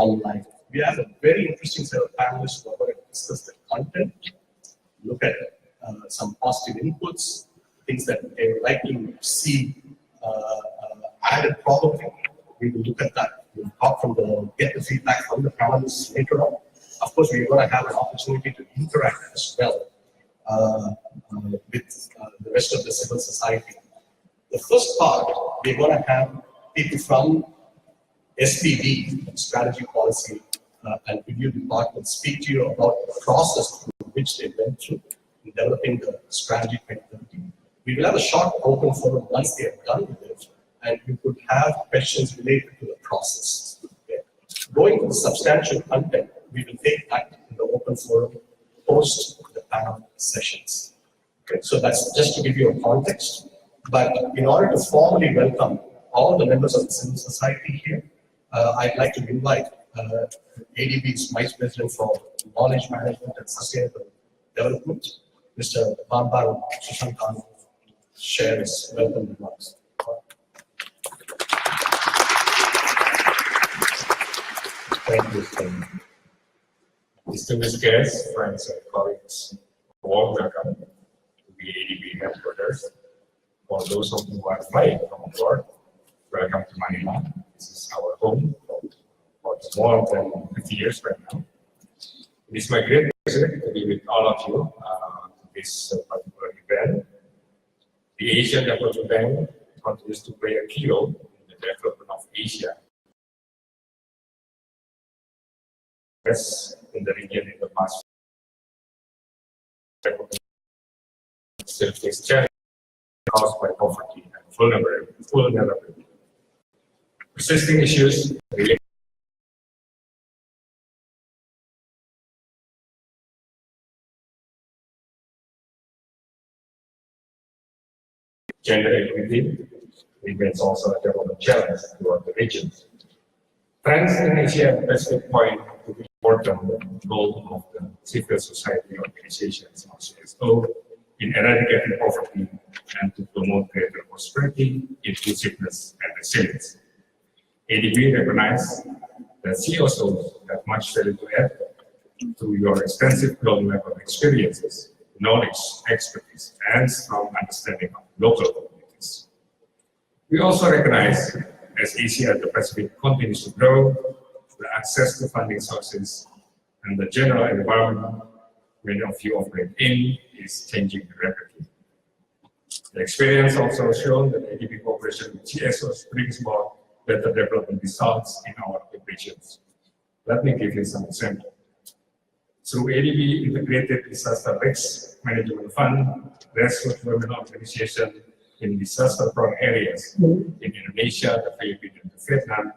online. We have a very interesting set of panelists who are going to discuss the content, look at some positive inputs, things that they would like to see added probably. We will look at that. We'll talk get the feedback from the panelists later on. Of course, we're going to have an opportunity to interact as well with the rest of the civil society. The first part, we're going to have people from SPD, Strategy, Policy, and Review Department, speak to you about the process through which they went through in developing the Strategy 2030. We will have a short open forum once they are done with it, and you could have questions related to the process. Okay. Going to the substantial content, we will take that in the open forum post the panel sessions. Okay. So that's just to give you a context. But in order to formally welcome all the members of the civil society here, I'd like to invite ADB's Vice President for Knowledge Management and Sustainable Development, Mr. Bambaru Sushankan, to share his welcome remarks. Thank you, Tim. Distinguished guests, friends, and colleagues, warm welcome to the ADB headquarters. For those of you who are flying from abroad, welcome to Manila. This is our home for more than 50 years right now. It is my great pleasure to be with all of you in this particular event. The Asian Development Bank continues to play a key role in the development of Asia. Yes, in the region in the past, still face challenges caused by poverty and vulnerability. Persisting issues related gender equity remains also a development challenge throughout the region. Trends in Asia and Pacific point to the important role of the civil society organizations, or CSO, in eradicating poverty and to promote greater prosperity, inclusiveness, and resilience. ADB recognizes that CSOs have much value to add through your extensive ground-level experiences, knowledge, expertise, and strong understanding of local communities. We also recognize, as Asia and the Pacific continues to grow, the access to funding sources and the general environment many of you operate in is changing rapidly. The experience also has shown that ADB cooperation with CSOs brings about better development results in our operations. Let me give you some examples. Through ADB Integrated Disaster Risk Management Fund, grassroots women organization in disaster-prone areas in Indonesia, the Philippines, and Vietnam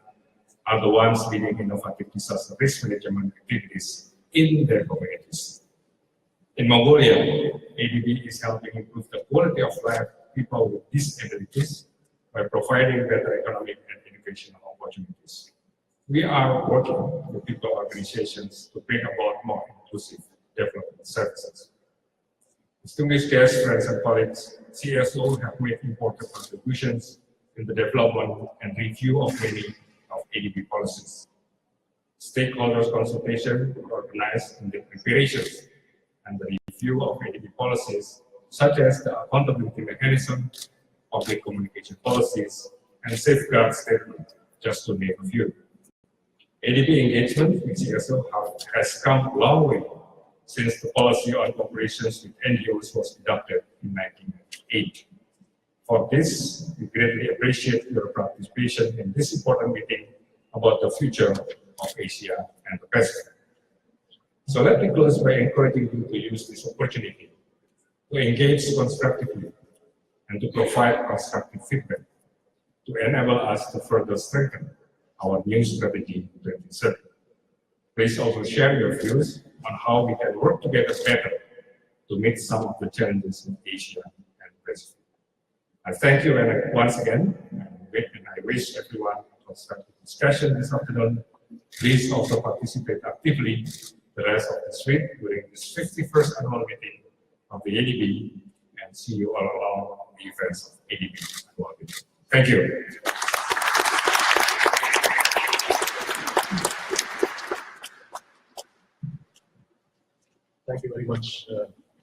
are the ones leading innovative disaster risk management activities in their communities. In Mongolia, ADB is helping improve the quality of life of people with disabilities by providing better economic and educational opportunities. We are working with people organizations to bring about more inclusive development services. Distinguished guests, friends, and colleagues, CSOs have made important contributions in the development and review of many of ADB policies. Stakeholders consultation organized in the preparations and the review of ADB policies, such as the accountability mechanism, public communication policies, and safeguard statement, just to name a few. ADB engagement with CSO has come a long way since the policy on operations with NGOs was adopted in 1998. For this, we greatly appreciate your participation in this important meeting about the future of Asia and the Pacific. So let me close by encouraging you to use this opportunity to engage constructively and to provide constructive feedback to enable us to further strengthen our new strategy 2030. Please also share your views on how we can work together better to meet some of the challenges in Asia and Pacific. I thank you once again, and I wish everyone a constructive discussion this afternoon. Please also participate actively the rest of this week during this 51st annual meeting of the ADB, and see you all along the events of ADB annual meeting. Thank you. Thank you very much,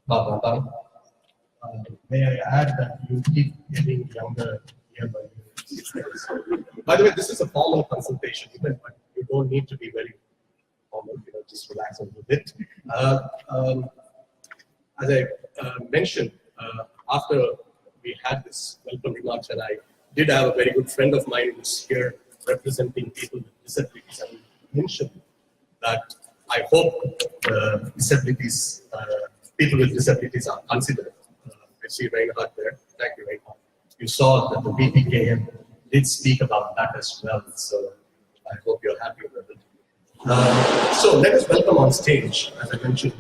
Baba. May I add that you keep getting younger year by year. By the way, this is a formal consultation event, but you don't need to be very formal. Just relax a little bit. As I mentioned, after we had this welcome remarks, and I did have a very good friend of mine who's here representing people with disabilities, and mentioned that I hope disabilities, people with disabilities are considered. I see Reinhard there. Thank you, Reinhard. You saw that the BPKM did speak about that as well, so I hope you're happy with it. So let us welcome on stage, as I mentioned,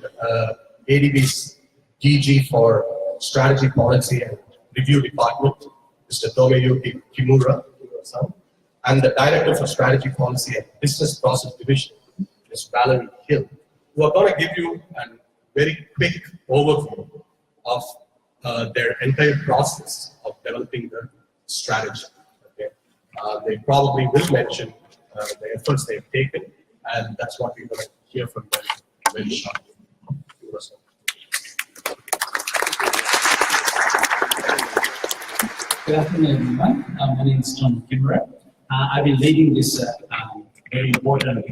ADB's DG for Strategy, Policy and Review Department, Mr. Tomeyuki Kimura, and the Director for Strategy, Policy and Business Process Division, Ms. Valerie Hill, who are going to give you a very quick overview of their entire process of developing the strategy. Okay. They probably will mention the efforts they've taken, and that's what we're going to hear from them very shortly. Good afternoon, everyone. My name is Tom Kimura. I've been leading this very important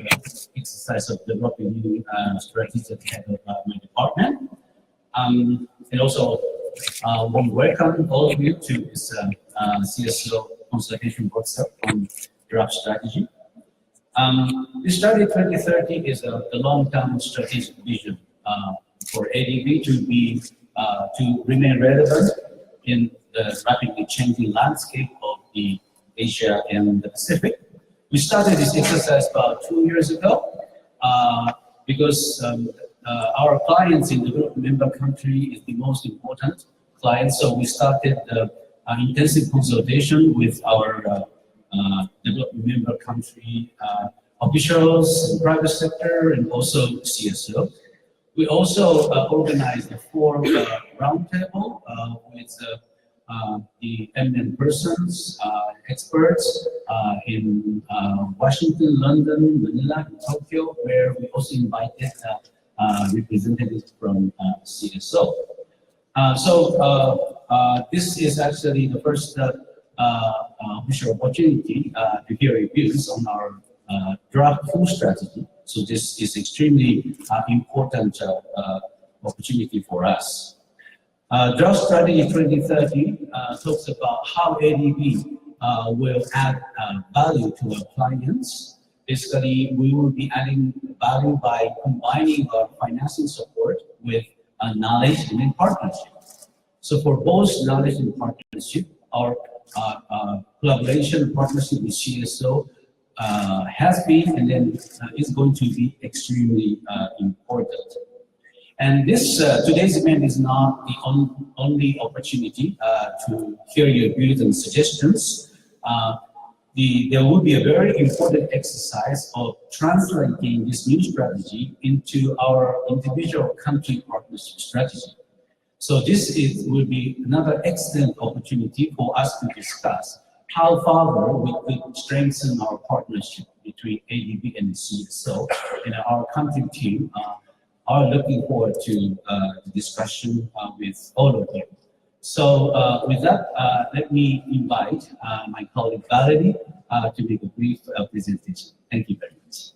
exercise of developing new strategies at the head of my department. And also, we welcome all of you to this CSO consultation workshop on draft strategy. The Strategy 2030 is the long-term strategic vision for ADB to remain relevant in the rapidly changing landscape of the Asia and the Pacific. We started this exercise about 2 years ago because our clients in the developing member country is the most important client. So we started intensive consultation with our developing member country officials, private sector, and also CSO. We also organized a forum roundtable with the eminent persons, experts in Washington, London, Manila, and Tokyo, where we also invited representatives from CSO. This is actually the first official opportunity to hear your views on our draft full strategy. So this is extremely important opportunity for us. Draft Strategy 2030 talks about how ADB will add value to our clients. Basically, we will be adding value by combining our financing support with knowledge and partnership. So for both knowledge and partnership, our collaboration and partnership with CSO has been and then is going to be extremely important. And this today's event is not the only opportunity to hear your views and suggestions. There will be a very important exercise of translating this new strategy into our individual country partnership strategy. So this will be another excellent opportunity for us to discuss how further we could strengthen our partnership between ADB and CSO, and our country team are looking forward to the discussion with all of you. So with that, let me invite my colleague Valerie to make a brief presentation. Thank you very much.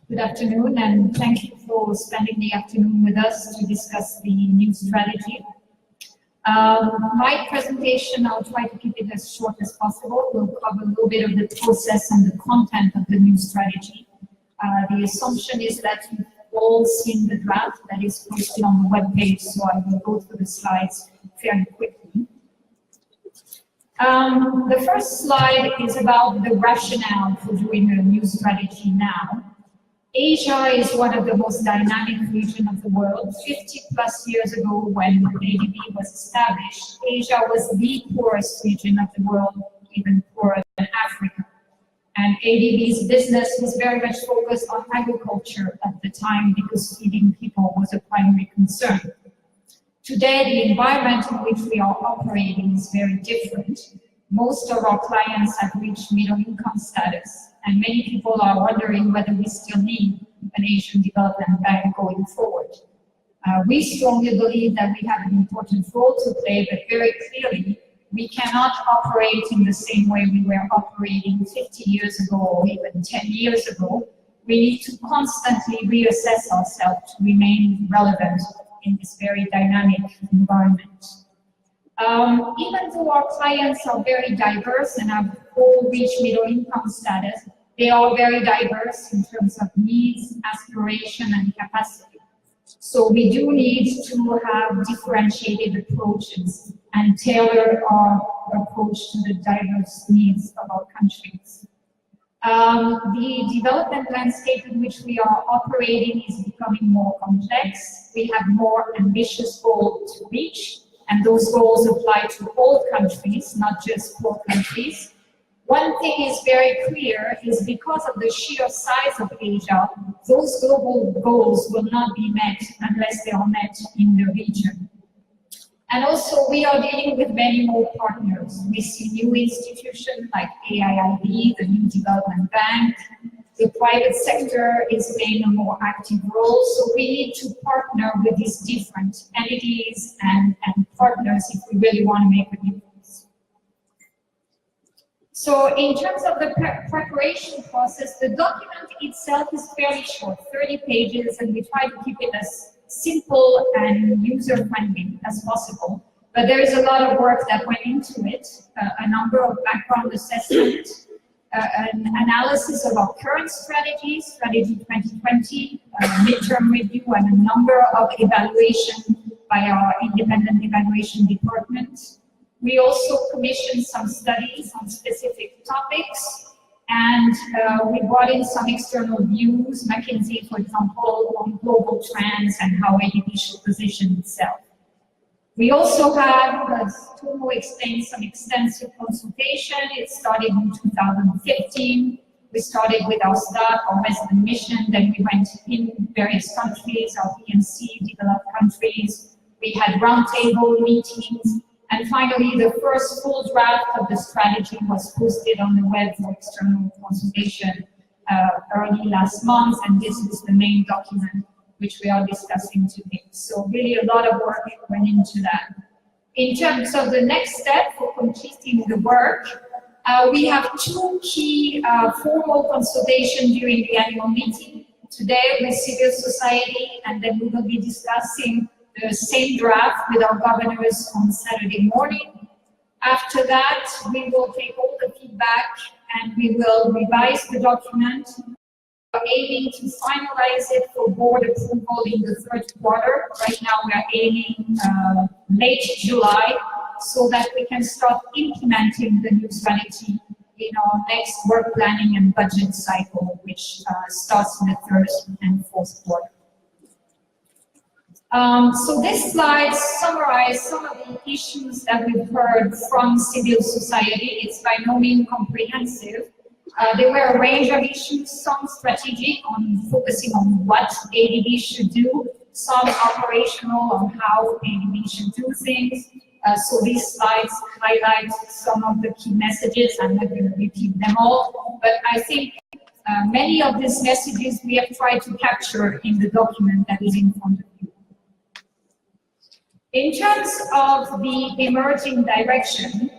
Good afternoon, and thank you for spending the afternoon with us to discuss the new strategy. My presentation, I'll try to keep it as short as possible. We'll cover a little bit of the process and the content of the new strategy. The assumption is that you've all seen the draft that is posted on the webpage, so I will go through the slides fairly quickly. The first slide is about the rationale for doing a new strategy now. Asia is one of the most dynamic regions of the world. 50 plus years ago, when ADB was established, Asia was the poorest region of the world, even poorer than Africa. And ADB's business was very much focused on agriculture at the time because feeding people was a primary concern. Today, the environment in which we are operating is very different. Most of our clients have reached middle income status, and many people are wondering whether we still need an Asian Development Bank going forward. We strongly believe that we have an important role to play, but very clearly, we cannot operate in the same way we were operating 50 years ago or even 10 years ago. We need to constantly reassess ourselves to remain relevant in this very dynamic environment. Even though our clients are very diverse and have all reached middle income status, they are very diverse in terms of needs, aspiration, and capacity. So we do need to have differentiated approaches and tailor our approach to the diverse needs of our countries. The development landscape in which we are operating is becoming more complex. We have more ambitious goals to reach, and those goals apply to all countries, not just poor countries. One thing is very clear, is because of the sheer size of Asia, those global goals will not be met unless they are met in the region. And also, we are dealing with many more partners. We see new institutions like AIIB, the new development bank. The private sector is playing a more active role, so we need to partner with these different entities and partners if we really want to make a difference. So in terms of the preparation process, the document itself is fairly short, 30 pages, and we try to keep it as simple and user-friendly as possible. But there is a lot of work that went into it, a number of background assessments, an analysis of our current strategy, Strategy 2020, midterm review, and a number of evaluations by our independent evaluation department. We also commissioned some studies on specific topics, and we brought in some external views, McKinsey, for example, on global trends and how ADB should position itself. We also have, as Tomo explained, some extensive consultation. It started in 2015. We started with our staff, our resident mission, then we went in various countries, our PMC, developed countries. We had roundtable meetings. And finally, the first full draft of the strategy was posted on the web for external consultation early last month, and this is the main document which we are discussing today. So really a lot of work went into that. In terms of the next step for completing the work, we have two key formal consultations during the annual meeting. Today with civil society, and then we will be discussing the same draft with our governors on Saturday morning. After that, we will take all the feedback and we will revise the document. We're aiming to finalize it for board approval in the third quarter. Right now, we are aiming late July so that we can start implementing the new strategy in our next work planning and budget cycle, which starts in the third and fourth quarter. So this slide summarizes some of the issues that we've heard from civil society. It's by no means comprehensive. There were a range of issues, some strategic on focusing on what ADB should do, some operational on how ADB should do things. So these slides highlight some of the key messages. I'm not going to repeat them all, but I think many of these messages we have tried to capture in the document that is in front of you. In terms of the emerging direction,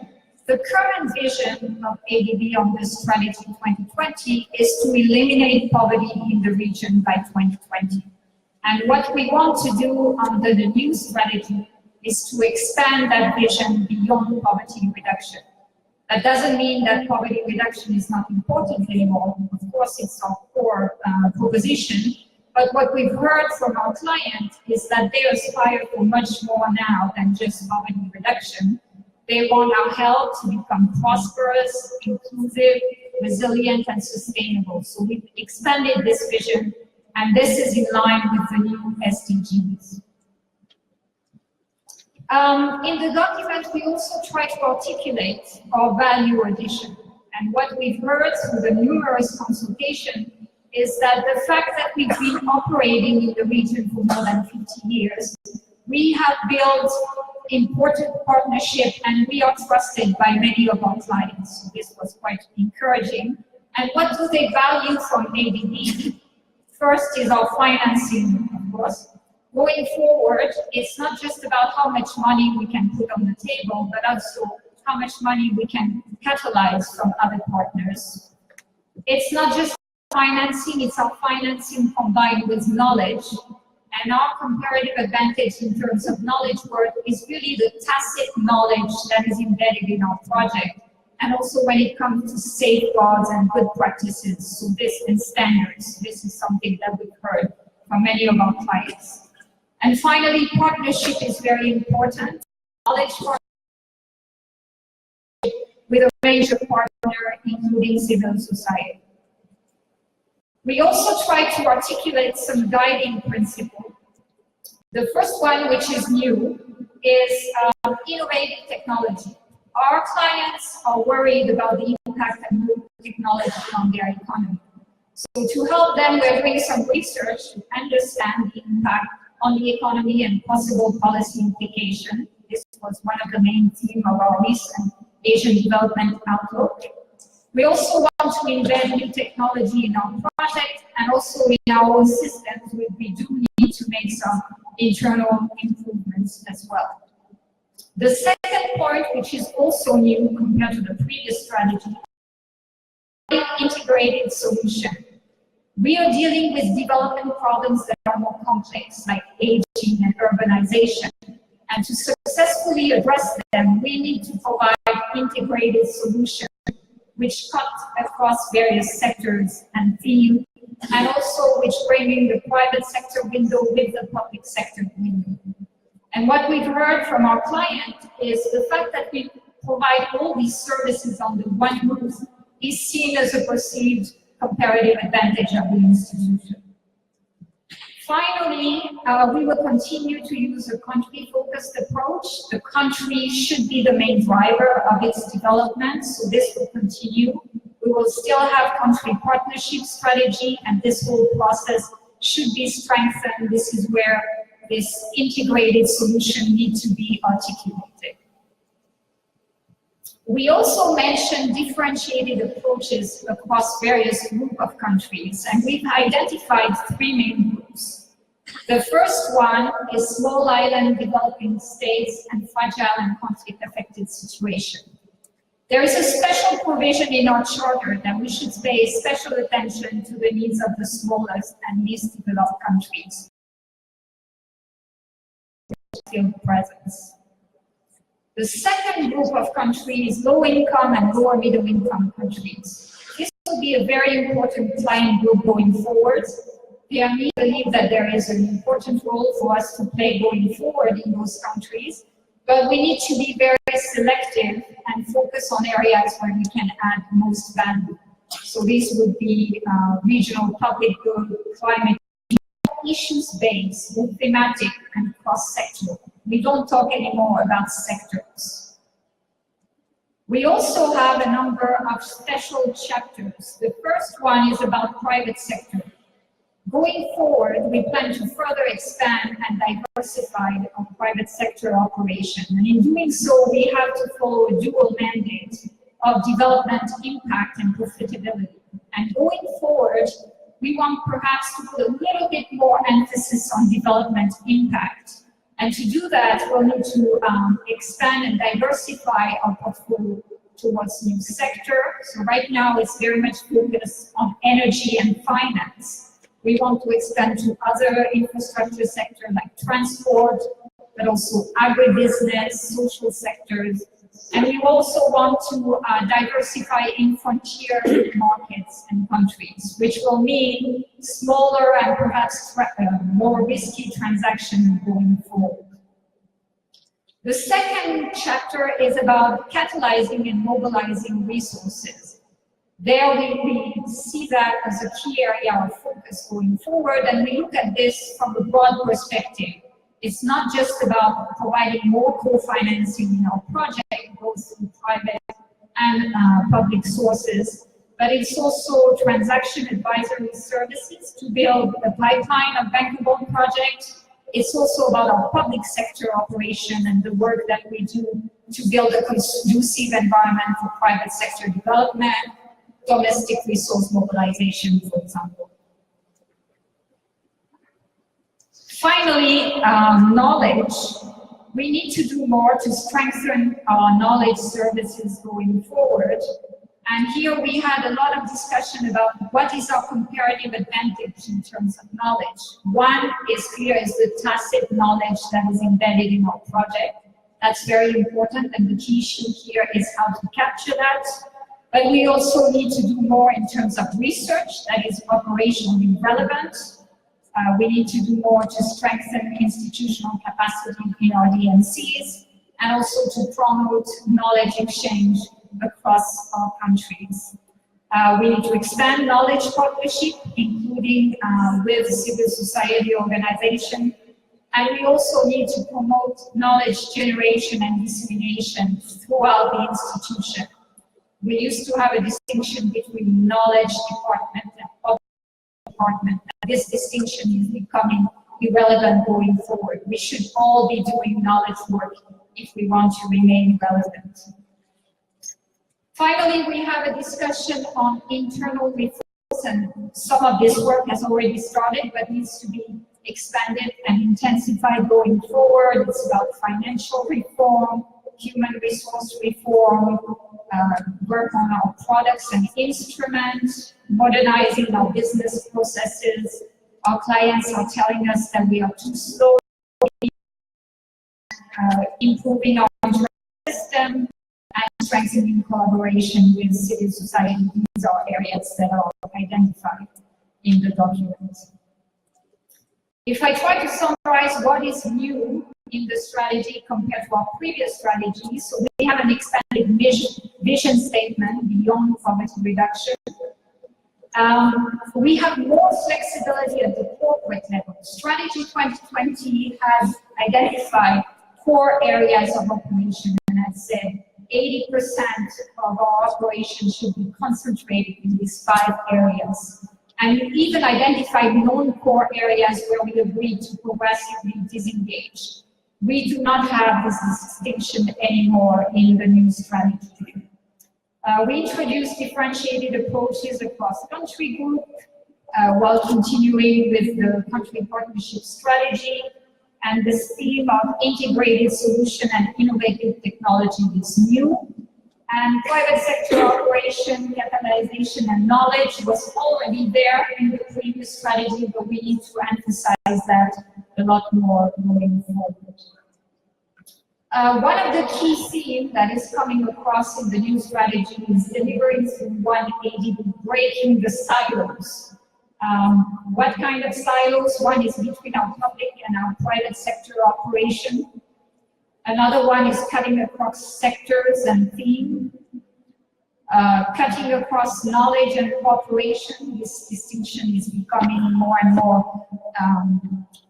the current vision of ADB on the Strategy 2020 is to eliminate poverty in the region by 2020. And what we want to do under the new strategy is to expand that vision beyond poverty reduction. That doesn't mean that poverty reduction is not important anymore. Of course, it's our core proposition. But what we've heard from our clients is that they aspire for much more now than just poverty reduction. They want our help to become prosperous, inclusive, resilient, and sustainable. So we've expanded this vision, and this is in line with the new SDGs. In the document, we also try to articulate our value addition. And what we've heard through the numerous consultations is that the fact that we've been operating in the region for more than 50 years, we have built important partnership, and we are trusted by many of our clients. So this was quite encouraging. And what do they value from ADB? First is our financing, of course. Going forward, it's not just about how much money we can put on the table, but also how much money we can catalyze from other partners. It's not just financing, it's our financing combined with knowledge. And our comparative advantage in terms of knowledge work is really the tacit knowledge that is embedded in our project. And also when it comes to safeguards and good practices, so this and standards, this is something that we've heard from many of our clients. And finally, partnership is very important. Knowledge partnership with a major partner, including civil society. We also try to articulate some guiding principles. The first one, which is new, is innovative technology. Our clients are worried about the impact of new technology on their economy. So to help them, we're doing some research to understand the impact on the economy and possible policy implication. This was one of the main themes of our recent Asian Development Outlook. We also want to embed new technology in our project and also in our own systems. We do need to make some internal improvements as well. The second point, which is also new compared to the previous strategy, is integrated solution. We are dealing with development problems that are more complex, like aging and urbanization. And to successfully address them, we need to provide integrated solutions which cut across various sectors and themes, and also which bring in the private sector window with the public sector window. And what we've heard from our client is the fact that we provide all these services under one roof is seen as a perceived comparative advantage of the institution. Finally, we will continue to use a country-focused approach. The country should be the main driver of its development, so this will continue. We will still have country partnership strategy, and this whole process should be strengthened. This is where this integrated solution needs to be articulated. We also mentioned differentiated approaches across various groups of countries, and we've identified three main groups. The first one is small island developing states and fragile and conflict-affected situations. There is a special provision in our charter that we should pay special attention to the needs of the smallest and least developed countries. Presence. The second group of countries, low-income and lower-middle-income countries. This will be a very important client group going forward. We believe that there is an important role for us to play going forward in those countries, but we need to be very selective and focus on areas where we can add most value. So this would be regional public good, climate, issues-based, thematic, and cross-sectoral. We don't talk anymore about sectors. We also have a number of special chapters. The first one is about private sector. Going forward, we plan to further expand and diversify our private sector operation. And in doing so, we have to follow a dual mandate of development, impact, and profitability. And going forward, we want perhaps to put a little bit more emphasis on development impact. And to do that, we'll need to expand and diversify our portfolio towards new sector. So right now, it's very much focused on energy and finance. We want to expand to other infrastructure sectors like transport, but also agribusiness, social sectors. And we also want to diversify in frontier markets and countries, which will mean smaller and perhaps more risky transactions going forward. The second chapter is about catalyzing and mobilizing resources. There we see that as a key area of focus going forward, and we look at this from a broad perspective. It's not just about providing more co-financing in our project, both through private and public sources, but it's also transaction advisory services to build a pipeline of bankable projects, It's also about our public sector operation and the work that we do to build a conducive environment for private sector development, domestic resource mobilization, for example. Finally, knowledge. We need to do more to strengthen our knowledge services going forward. And here we had a lot of discussion about what is our comparative advantage in terms of knowledge. One is clear is the tacit knowledge that is embedded in our project. That's very important, and the key issue here is how to capture that. But we also need to do more in terms of research that is operationally relevant. We need to do more to strengthen institutional capacity in our DMCs, and also to promote knowledge exchange across our countries. We need to expand knowledge partnership, including with civil society organizations, and we also need to promote knowledge generation and dissemination throughout the institution. We used to have a distinction between knowledge department and public department. This distinction is becoming irrelevant going forward. We should all be doing knowledge work if we want to remain relevant. Finally, we have a discussion on internal reforms, and some of this work has already started but needs to be expanded and intensified going forward. It's about financial reform, human resource reform, work on our products and instruments, modernizing our business processes. Our clients are telling us that we are too slow, improving our system, and strengthening collaboration with civil society. These are areas that are identified in the document. If I try to summarize what is new in the strategy compared to our previous strategies, so we have an expanded vision statement beyond poverty reduction. We have more flexibility at the corporate level. Strategy 2020 has identified core areas of operation, and I said 80% of our operations should be concentrated in these 5 areas. And we even identified non-core areas where we agreed to progressively disengage. We do not have this distinction anymore in the new strategy. We introduced differentiated approaches across country group while continuing with the country partnership strategy. And this theme of integrated solution and innovative technology is new. And private sector operation, capitalization, and knowledge was already there in the previous strategy, but we need to emphasize that a lot more moving forward. One of the key themes that is coming across in the new strategy is delivering through one ADB, breaking the silos. What kind of silos? One is between our public and our private sector operation. Another one is cutting across sectors and themes. Cutting across knowledge and cooperation. This distinction is becoming more and more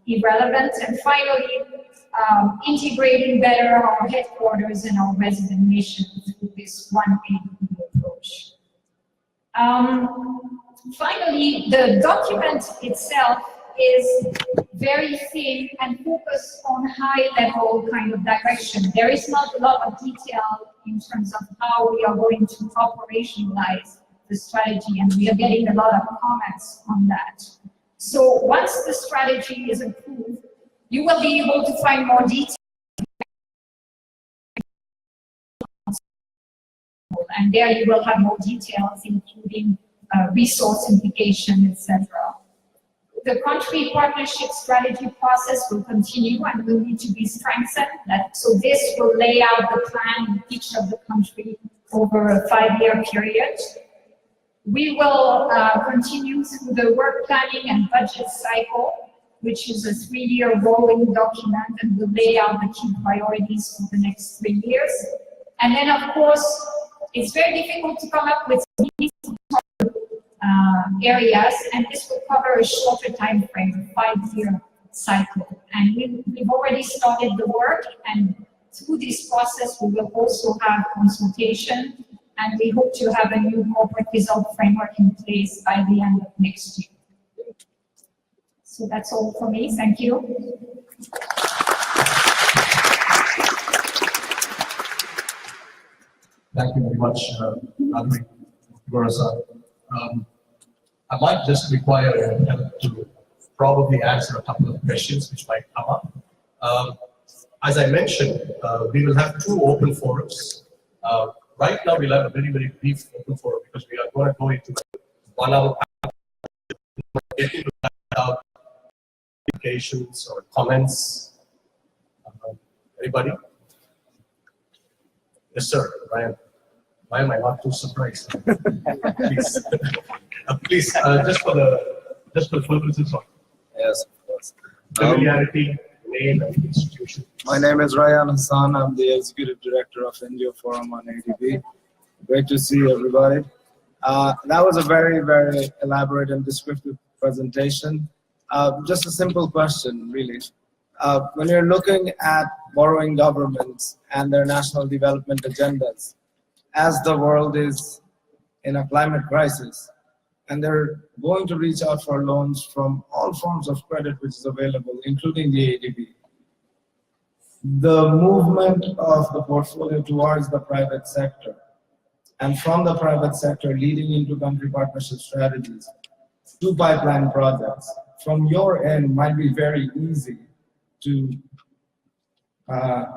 irrelevant. And finally, integrating better our headquarters and our resident missions through this one ADB approach. Finally, the document itself is very thin and focused on high-level kind of direction. There is not a lot of detail in terms of how we are going to operationalize the strategy, and we are getting a lot of comments on that. So once the strategy is approved, you will be able to find more detail, and there you will have more details, including resource implication, etc. The country partnership strategy process will continue and will need to be strengthened. So this will lay out the plan in each of the countries over a 5-year period. We will continue through the work planning and budget cycle, which is a 3-year rolling document, and will lay out the key priorities for the next 3 years. And then, of course, it's very difficult to come up with areas, and this will cover a shorter time frame, a 5-year cycle. And we've already started the work, and through this process, we will also have consultation, and we hope to have a new corporate result framework in place by the end of next year. So that's all for me. Thank you. Thank you very much, Adri Gorosa. I might just require help to probably answer a couple of questions which might come up. As I mentioned, we will have 2 open forums. Right now, we'll have a very, very brief open forum because we are going to go into a 1 hour get into applications or comments. Anybody? Yes, sir, Ryan. Why am I not too surprised? Please, please, just for the purposes of Yes, of course. familiarity, name and institution. My name is Ryan Hassan. I'm the Executive Director of India Forum on ADB. Great to see everybody. That was a very, very elaborate and descriptive presentation. Just a simple question, really. When you're looking at borrowing governments and their national development agendas, as the world is in a climate crisis, and they're going to reach out for loans from all forms of credit which is available, including the ADB. The movement of the portfolio towards the private sector, and from the private sector leading into country partnership strategies to pipeline projects, from your end might be very easy to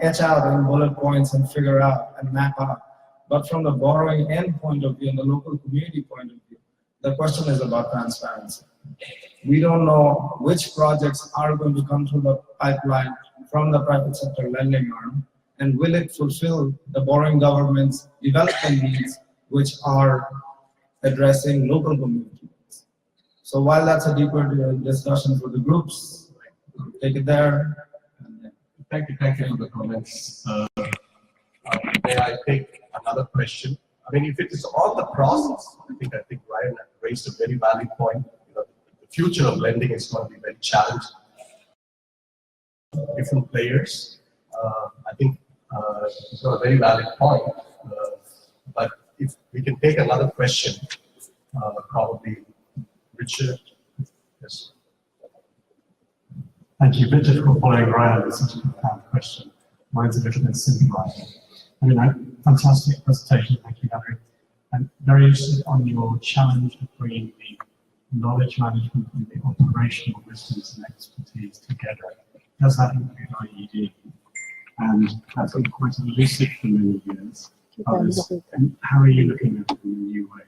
etch out in bullet points and figure out and map out. But from the borrowing end point of view and the local community point of view, the question is about transparency. We don't know which projects are going to come through the pipeline from the private sector lending arm, and will it fulfill the borrowing government's development needs, which are addressing local community needs. So while that's a deeper discussion for the groups, take it there. Thank you for the comments. May I take another question? I mean, if it is on the process, I think Ryan raised a very valid point. You know, the future of lending is going to be very challenging. Different players. I think it's got a very valid point. But if we can take another question, probably Richard. Yes. Thank you. A bit difficult following Ryan with such a profound question. Mine's a little bit simplified. I mean, fantastic presentation. Thank you, Henry. I'm very interested on your challenge of bringing the knowledge management and the operational wisdoms and expertise together. Does that include IED? And that's been quite elusive for many years. And how are you looking at it in a new way?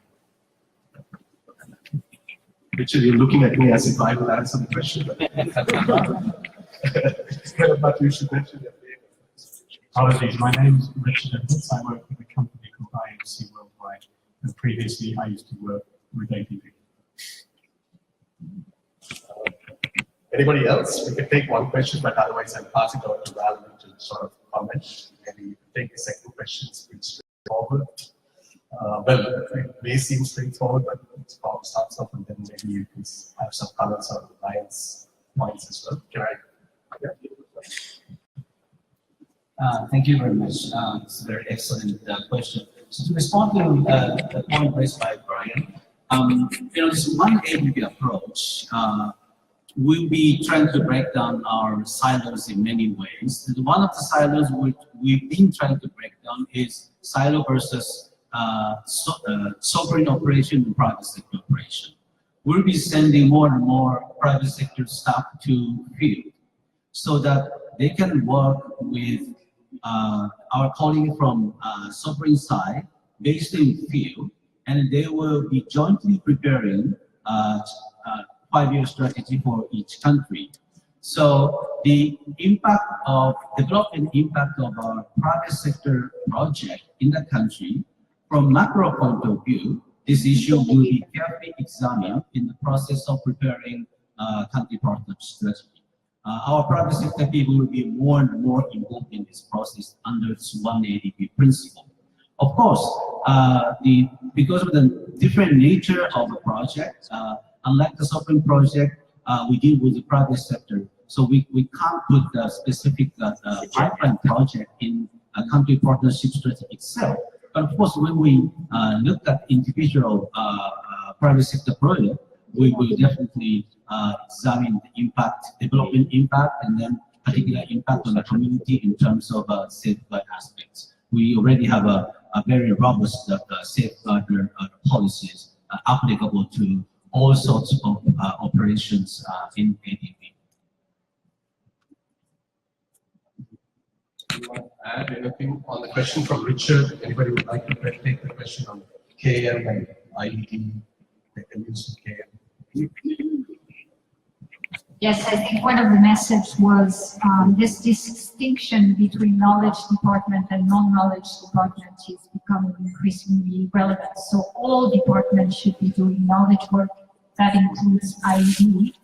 Richard, you're looking at me as if I will answer the question. But you should mention your name. Apologies, my name is Richard Edwards. I work with a company called IMC Worldwide, and previously I used to work with ADB. Anybody else? We can take one question, but otherwise I'll pass it on to Val to sort of comment. Maybe you can take the second question, it's pretty straightforward. Well, it may seem straightforward, but it's probably starts off and then maybe you can have some comments on Ryan's points as well. Can I? Yeah. Thank you very much. It's a very excellent question. So to respond to the point raised by Brian, this one ADB approach, we'll be trying to break down our silos in many ways. One of the silos which we've been trying to break down is silo versus sovereign operation and private sector operation. We'll be sending more and more private sector staff to field so that they can work with our colleague from sovereign side based in field, and they will be jointly preparing 5-year strategy for each country. So the impact of development impact of our private sector project in the country, from macro point of view, this issue will be carefully examined in the process of preparing country partnership strategy. Our private sector people will be more and more involved in this process under this one ADB principle. Of course, because of the different nature of the project, unlike the sovereign project, we deal with the private sector. So we can't put the specific pipeline project in a country partnership strategy itself. But of course, when we look at individual private sector project, we will definitely examine the impact, development impact, and then particular impact on the community in terms of safeguard aspects. We already have a very robust safeguard policies applicable to all sorts of operations in ADB. You want to add anything on the question from Richard? Anybody would like to take the question on KM and IED? They can use KM. Yes, I think one of the messages was this distinction between knowledge department and non-knowledge department is becoming increasingly relevant. So all departments should be doing knowledge work. That includes IED.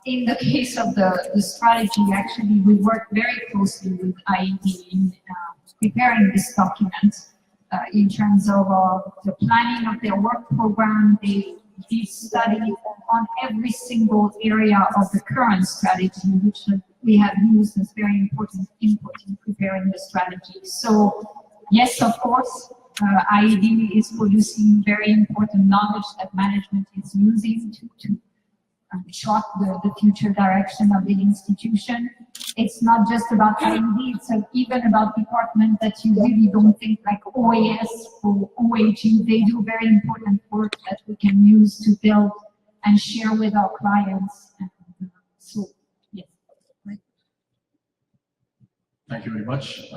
In the case of the strategy, actually, we work very closely with IED in preparing this document in terms of the planning of their work program. They did study on every single area of the current strategy, which we have used as very important input in preparing the strategy. So, yes, of course, IED is producing very important knowledge that management is using to chart the future direction of the institution. It's not just about IED, it's even about departments that you really don't think, like OAS or OAG. They do very important work that we can use to build and share with our clients. And, so, yes. Thank you very much.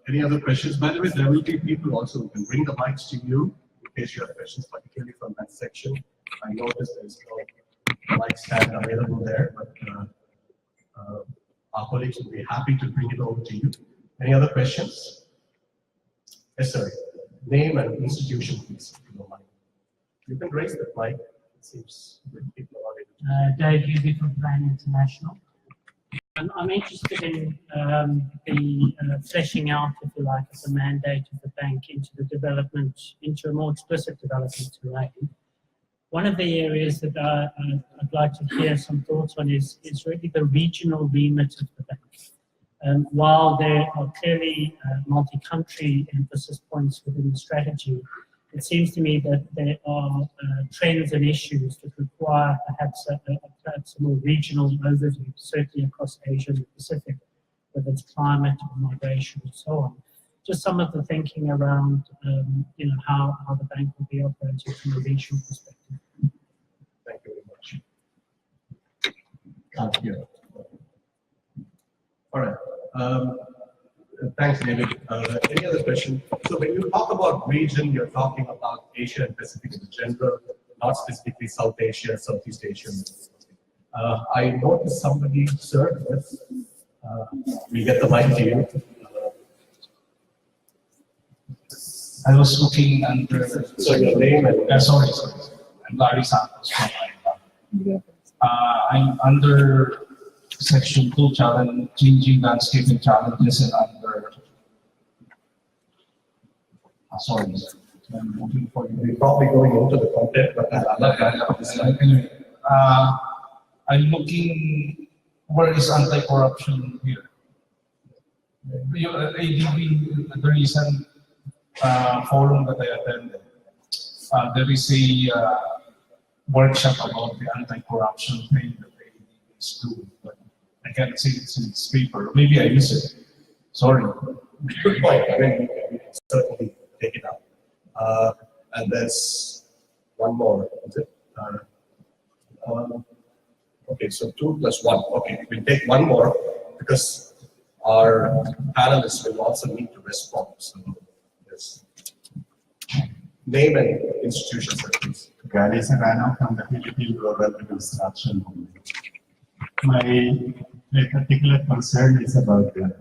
Any other questions? By the way, there will be people also who can bring the mics to you in case you have questions, particularly from that section. I noticed there is no mic stand available there, but our colleagues will be happy to bring it over to you. Any other questions? Yes, sir. Name and institution, please, if you don't mind. You can raise the mic. It seems people are Dave Hughley from Plan International. I'm interested in the fleshing out, if you like, of the mandate of the bank into the development, into a more explicit development terrain. One of the areas that I'd like to hear some thoughts on is really the regional remit of the bank. While there are clearly multi-country emphasis points within the strategy, it seems to me that there are trends and issues that require perhaps a more regional overview, certainly across Asia and the Pacific, whether it's climate or migration and so on. Just some of the thinking around how the bank will be operating from a regional perspective. Thank you very much. Here. All right. Thanks, David. Any other question? So when you talk about region, you're talking about Asia and Pacific in general, not specifically South Asia, Southeast Asia. I noticed somebody, sir, yes, we get the mic to you. I was looking under. So your name and sorry. I'm Larry Santos from I'm under section 2, changing landscape and challenges, and under. Sorry, I'm looking for you. we're probably going into the content, but I love that. Anyway, I'm looking where is anti-corruption here. ADB, the recent forum that I attended, there is a workshop about the anti-corruption thing that ADB is doing, but I can't see it in this paper. Maybe I miss it. Sorry. Good point. I mean, we can certainly take it out. And there's one more, is it? Okay, so 2 plus 1. Okay, we'll take one more because our panelists will also need to respond. So, yes. Name and institution, sir, please. Gary Serrano from the Philippine Rural Reconstruction Movement. My particular concern is about the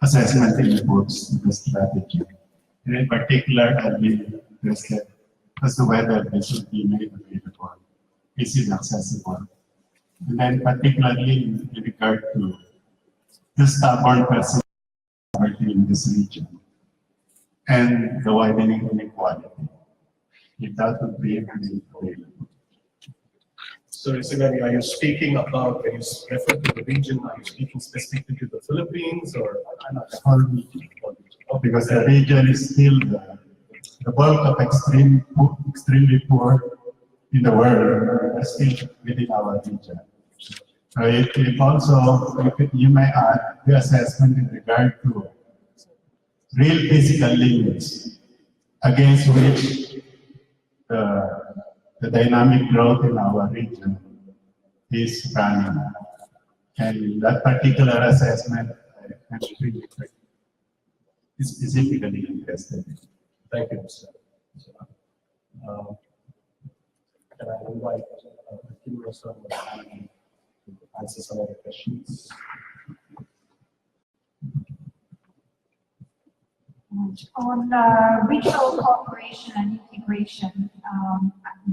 assessment inputs to the strategy. And in particular, I've been interested as to whether this should be made available. Is it accessible? And then particularly in regard to the stubborn persistence in this region and the widening inequality, if that would be available. So, Isagani, are you speaking about, when you refer to the region, are you speaking specifically to the Philippines or? The whole region. Because the region is still the bulk of extremely poor in the world are still within our region. If also, you may add the assessment in regard to real physical limits against which the dynamic growth in our region is running. And that particular assessment, I'm really specifically interested in. Thank you, Mr. Can I invite Kim Rosa to answer some of the questions? On regional cooperation and integration,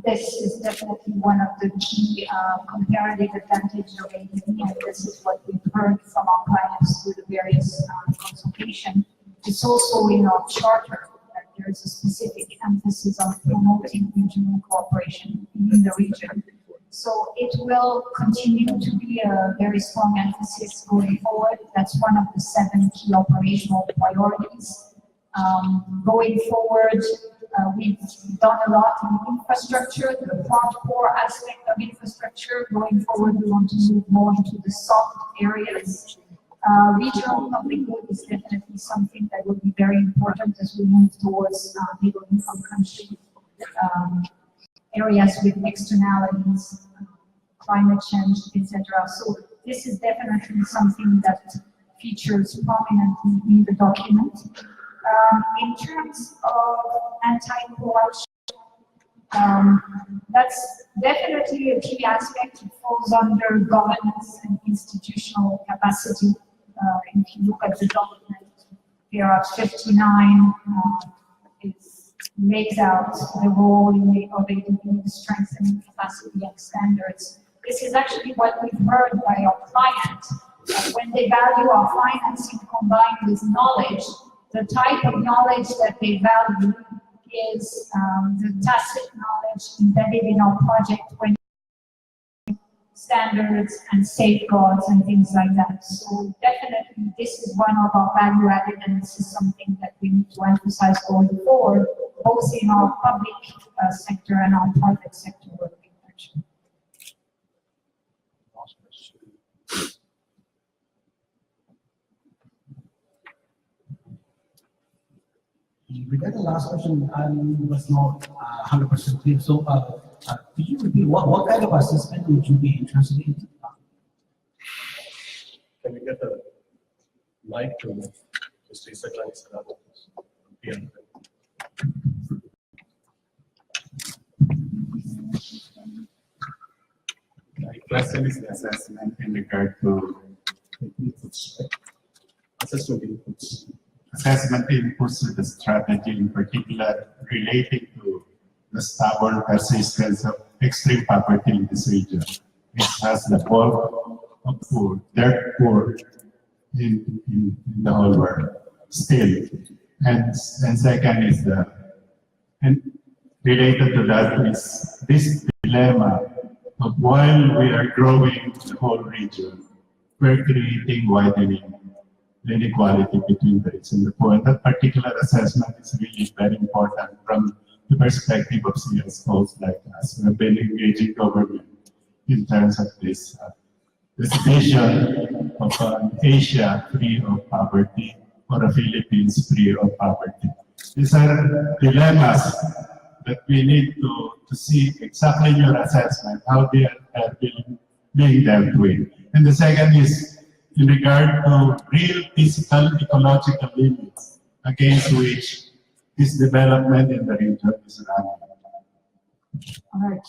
this is definitely one of the key comparative advantages of ADB, and this is what we've heard from our clients through the various consultation. It's also in our charter that there is a specific emphasis on promoting regional cooperation in the region. So it will continue to be a very strong emphasis going forward. That's one of the 7 key operational priorities. Going forward, we've done a lot in infrastructure, the hardcore aspect of infrastructure. Going forward, we want to move more into the soft areas. Regional public good is definitely something that will be very important as we move towards middle-income countries, areas with externalities, climate change, etc. So this is definitely something that features prominently in the document. In terms of anti-corruption, that's definitely a key aspect. It falls under governance and institutional capacity. If you look at the document, there are 59. It lays out the role of ADB in strengthening capacity and standards. This is actually what we've heard by our clients. When they value our financing combined with knowledge, the type of knowledge that they value is the tacit knowledge embedded in our project when standards and safeguards and things like that. So definitely this is one of our value added, and this is something that we need to emphasize going forward, both in our public sector and our private sector work. Regarding the last question, I was not 100% clear. So, could you repeat what kind of assessment would you be interested in? Can we get the mic to Mr. Isaklan? My question is the assessment in regard to Assessment inputs. assessment inputs to the strategy, in particular relating to the stubborn persistence of extreme poverty in this region. It has the bulk of poor, dirt poor in the whole world still. And second is and related to that is this dilemma of while we are growing the whole region, we're creating widening inequality between the rich and the poor. And that particular assessment is really very important from the perspective of CSOs like us. We've been engaging government in terms of this vision of Asia free of poverty or a Philippines free of poverty. These are dilemmas that we need to see exactly in your assessment, how they are being dealt with. And the second is in regard to real physical ecological limits against which this development in the region is running. All right.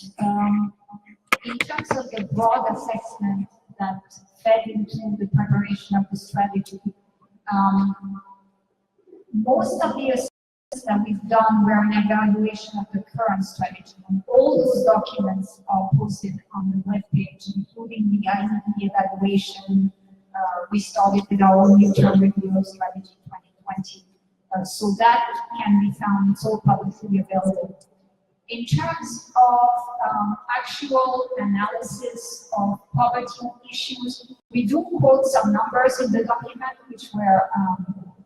In terms of the broad assessment that fed into the preparation of the strategy, most of the assessments that we've done were an evaluation of the current strategy. And all those documents are posted on the webpage, including the IDB evaluation. We started with our own neutral review of strategy 2020. So that can be found, it's all publicly available. In terms of actual analysis of poverty issues, we do quote some numbers in the document, which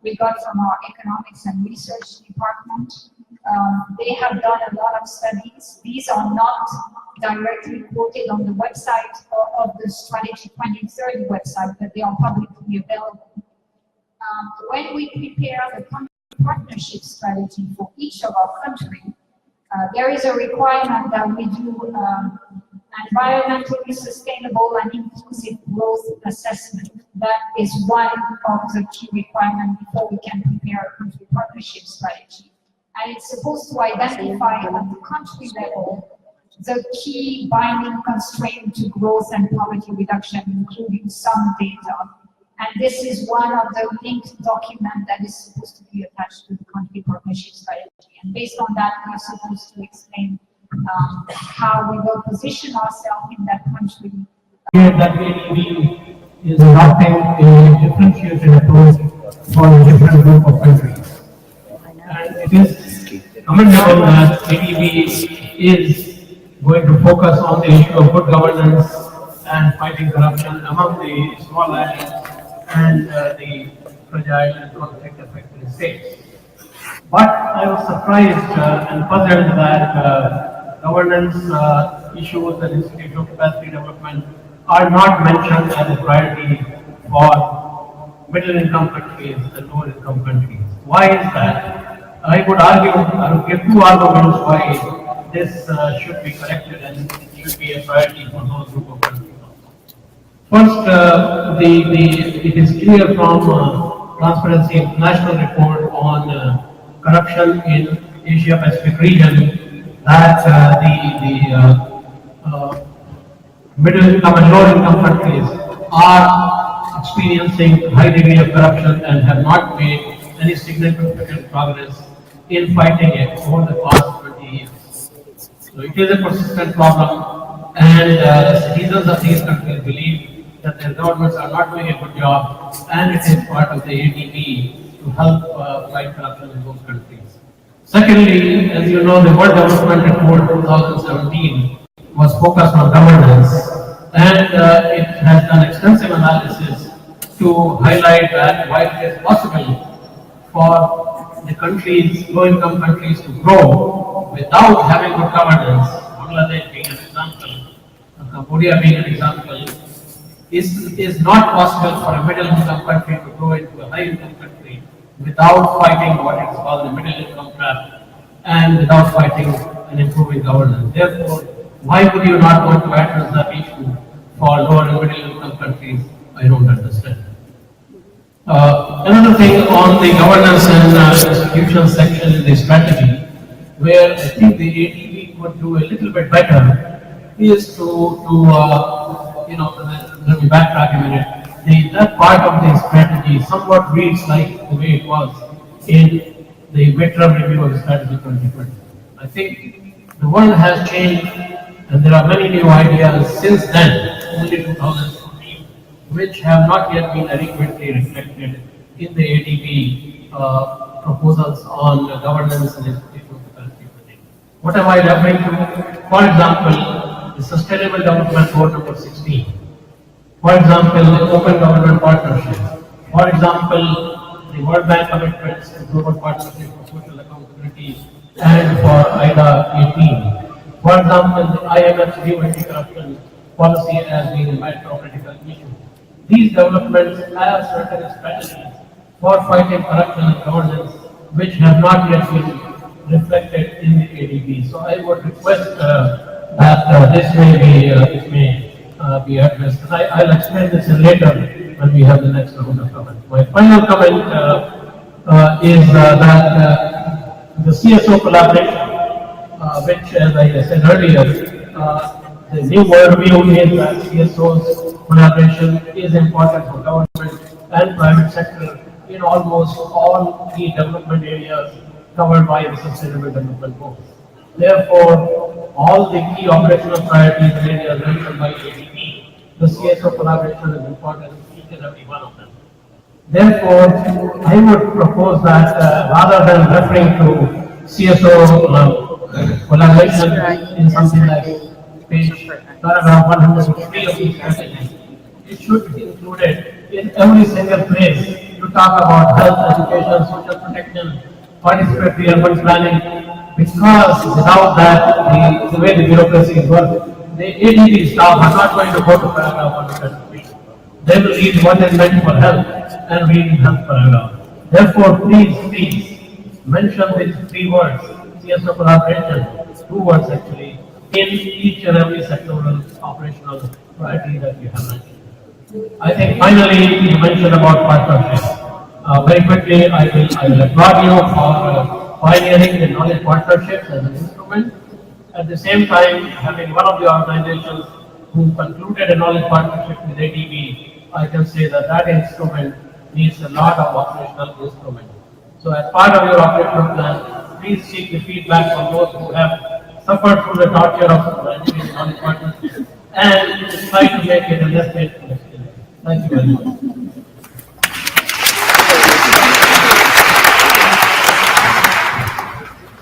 we got from our economics and research department. They have done a lot of studies. These are not directly quoted on the website of the Strategy 2030 website, but they are publicly available. When we prepare the country partnership strategy for each of our countries, there is a requirement that we do environmentally sustainable and inclusive growth assessment. That is one of the key requirements before we can prepare a country partnership strategy. And it's supposed to identify at the country level the key binding constraint to growth and poverty reduction, including some data. And this is one of the linked documents that is supposed to be attached to the country partnership strategy. And based on that, we're supposed to explain how we will position ourselves in that country. That ADB is adopting a differentiated approach for a different group of countries. And it is commendable that ADB is going to focus on the issue of good governance and fighting corruption among the small islands and the fragile and conflict-affected states. But I was surprised and puzzled that governance issues and institutional capacity development are not mentioned as a priority for middle-income countries and lower-income countries. Why is that? I would argue, I would give two arguments why this should be corrected and should be a priority for those group of countries. First, it is clear from Transparency International report on corruption in Asia Pacific region that the middle income and lower income countries are experiencing high degree of corruption and have not made any significant progress in fighting it over the past 20 years. So it is a persistent problem, and citizens of these countries believe that their governments are not doing a good job, and it is part of the ADB to help fight corruption in those countries. Secondly, as you know, the World Development Report 2017 was focused on governance, and it has done extensive analysis to highlight that while it is possible for the countries, low-income countries, to grow without having good governance, Bangladesh being an example, Cambodia being an example, is not possible for a middle-income country to grow into a high-income country without fighting what is called the middle-income trap and without fighting and improving governance. Therefore, why would you not want to address that issue for lower and middle-income countries? I don't understand. Another thing on the governance and institutional section in the strategy, where I think the ADB could do a little bit better, is let me backtrack a minute. That part of the strategy somewhat reads like the way it was in the midterm review of the strategy 2020. I think the world has changed, and there are many new ideas since then, only 2014, which have not yet been adequately reflected in the ADB proposals on governance and institutional capacity building. What am I referring to? For example, the Sustainable Development Goal number 16. For example, the Open Government Partnership. For example, the World Bank commitments to Global Partnership for Social Accountability and for IDA 18. For example, the IMF's new anti-corruption policy as being a matter of critical issue. These developments have certain strategies for fighting corruption and governance which have not yet been reflected in the ADB. So I would request that this may be addressed. And I'll explain this later when we have the next round of comments. My final comment is that the CSO collaboration, which, as I said earlier, the new worldview is that CSOs collaboration is important for government and private sector in almost all key development areas covered by the Sustainable Development Goals. Therefore, all the key operational priorities and areas mentioned by ADB, the CSO collaboration is important in each and every one of them. Therefore, I would propose that rather than referring to CSO collaboration in something like page paragraph 103 of the strategy, it should be included in every single place to talk about health, education, social protection, participatory urban planning, because without that, the way the bureaucracy is working, the ADB staff are not going to go to paragraph 150. They will read what is meant for health and read health paragraph. Therefore, please mention these 3 words, CSO collaboration, 2 words actually, in each and every sectoral operational priority that you have mentioned. I think finally you mentioned about partnerships. Very quickly, I will applaud you for pioneering the knowledge partnerships as an instrument. At the same time, having one of the organizations who concluded a knowledge partnership with ADB, I can say that that instrument needs a lot of operational instrument. So as part of your operational plan, please seek the feedback from those who have suffered through the torture of managing knowledge partnerships and try to make it a less painful experience. Thank you very much.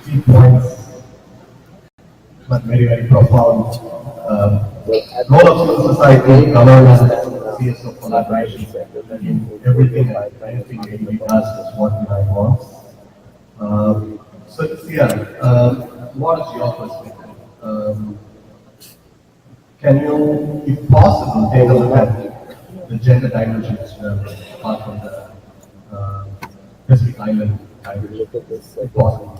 3 points, but very profound. Role of civil society, governance, CSO collaboration, everything ADB does is what I want. So, what is your perspective? Can you, if possible, take a look at the gender dimension as well, apart from the Pacific Island dimension, if possible?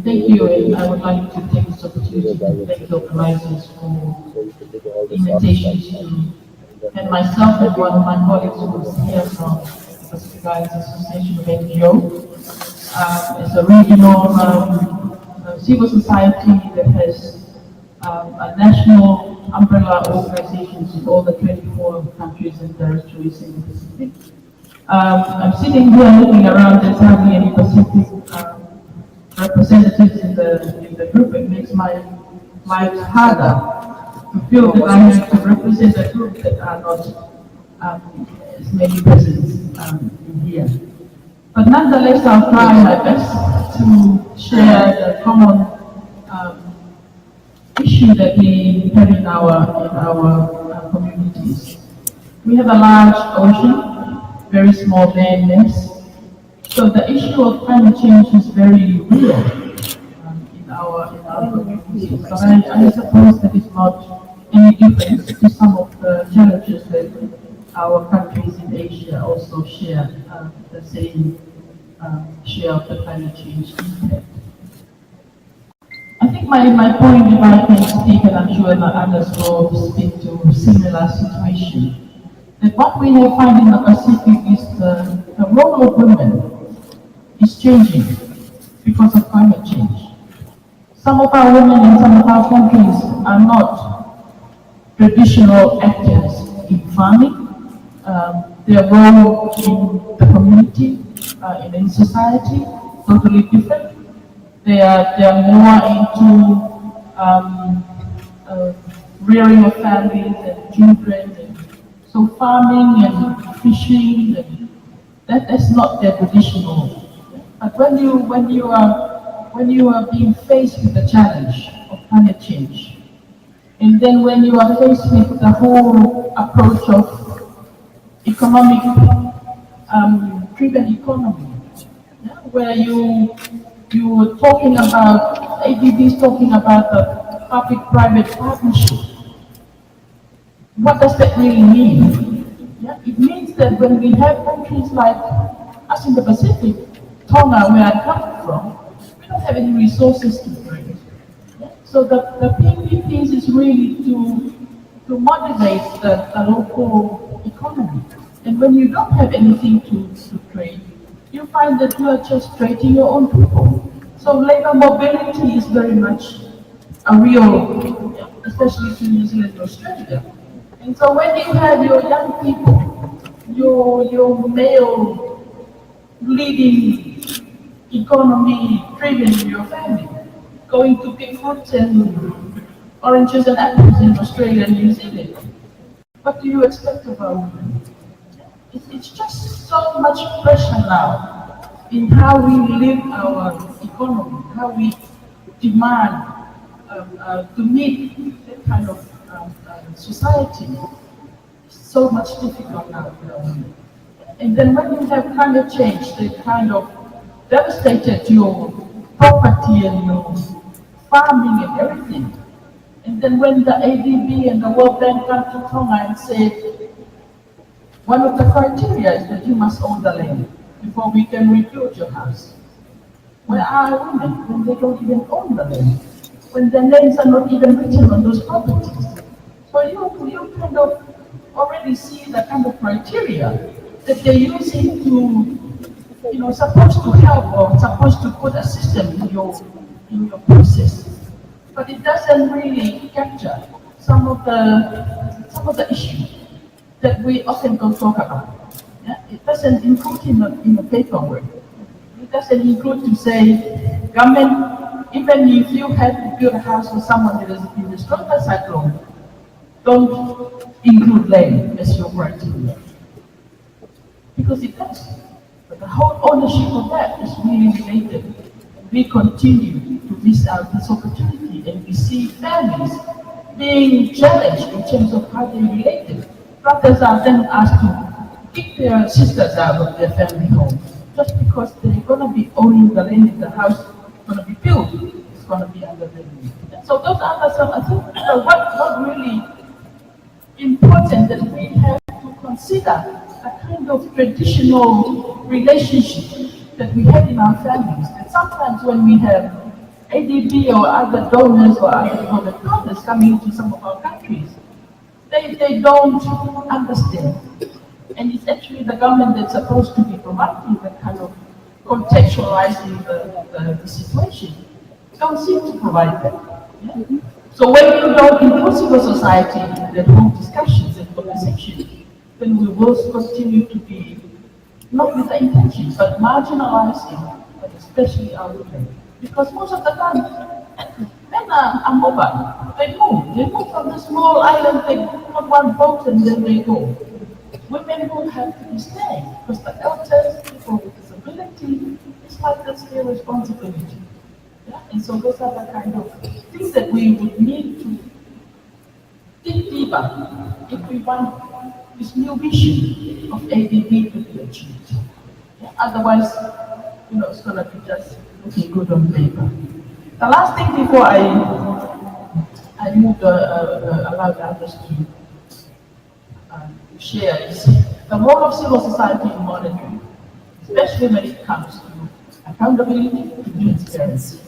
Thank you, and I would like to take this opportunity to thank the organizers for the invitation to, and myself and one of my colleagues who was here from the Pacific Islands Association of NGO. It's a regional civil society that has a national umbrella organizations in all the 24 countries and territories in the Pacific. I'm sitting here looking around, there's hardly any Pacific representatives in the group. It makes my life harder to feel that I have to represent a group that are not as many persons in here. But nonetheless, I'll try my best to share the common issue that we have in our communities. We have a large ocean, very small land mass. So the issue of climate change is very real in our communities. But I suppose that it's not any different to some of the challenges that our countries in Asia also share the same share of the climate change impact. I think my point, if I can speak, and I'm sure that others will speak to similar situation, that what we have found in the Pacific is the role of women is changing because of climate change. Some of our women in some of our countries are not traditional actors in farming. Their role in the community, in society, totally different. They are more into rearing of families and children, and so farming and fishing, and that's not their traditional. But when you are being faced with the challenge of climate change, and then when you are faced with the whole approach of economic driven economy, where you were talking about, ADB is talking about the public-private partnership. What does that really mean? It means that when we have countries like us in the Pacific, Tonga, where I come from, we don't have any resources to bring. So the PPPs is really to motivate the local economy. And when you don't have anything to trade, you find that you are just trading your own people. So labor mobility is very much a real, especially to New Zealand and Australia. And so when you have your young people, your male leading economy driven in your family, going to pick fruits and oranges and apples in Australia and New Zealand, what do you expect of our women? It's just so much pressure now in how we live our economy, how we demand to meet that kind of society. It's so much difficult now for our women. And then when you have climate change, they kind of devastated your property and your farming and everything. And then when the ADB and the World Bank come to Tonga and say, one of the criteria is that you must own the land before we can rebuild your house. Where are women when they don't even own the land? When the names are not even written on those properties? So you kind of already see the kind of criteria that they're using to, supposed to help or supposed to put a system in your process. But it doesn't really capture some of the issues that we often don't talk about. Yeah? It doesn't include in the paperwork. It doesn't include to say, government, even if you have to build a house for someone that is in the stronger cyclone, don't include land as your criteria. Because it does. But the whole ownership of that is really related. We continue to miss out this opportunity, and we see families being challenged in terms of how they related. Brothers are then asked to kick their sisters out of their family home just because they're going to be owning the land in the house going to be built. It's going to be under the land. So those are some, I think, what really important that we have to consider a kind of traditional relationship that we have in our families. And sometimes when we have ADB or other donors or other economic partners coming into some of our countries, they don't understand. And it's actually the government that's supposed to be providing that kind of contextualizing the situation. Don't seem to provide that. Yeah? So when you don't include civil society in the whole discussions and conversations, then we will continue to be, not with the intention, but marginalizing, but especially our women. Because most of the time, men are mobile. They move from the small island, they put one boat and then they go. Women will have to be staying, because the elders, people with disability, it's like that's their responsibility. Yeah? And so those are the kind of things that we would need to think deeper if we want this new vision of ADB to be achieved. Yeah? Otherwise, it's going to be just looking good on paper. The last thing before I move allow the others to share is the role of civil society in monitoring, especially when it comes to accountability and transparency.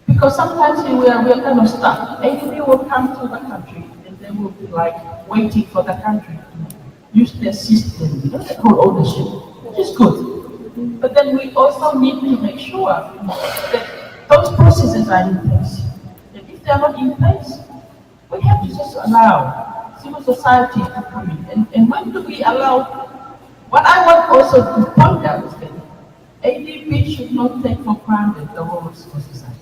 Because sometimes we are kind of stuck. ADB will come to the country and they will be like waiting for the country to use their system, that whole ownership, which is good. But then we also need to make sure that those processes are in place. And if they are not in place, we have to just allow civil society to come in. And when do we allow? What I want also to point out is that ADB should not take for granted the role of civil society.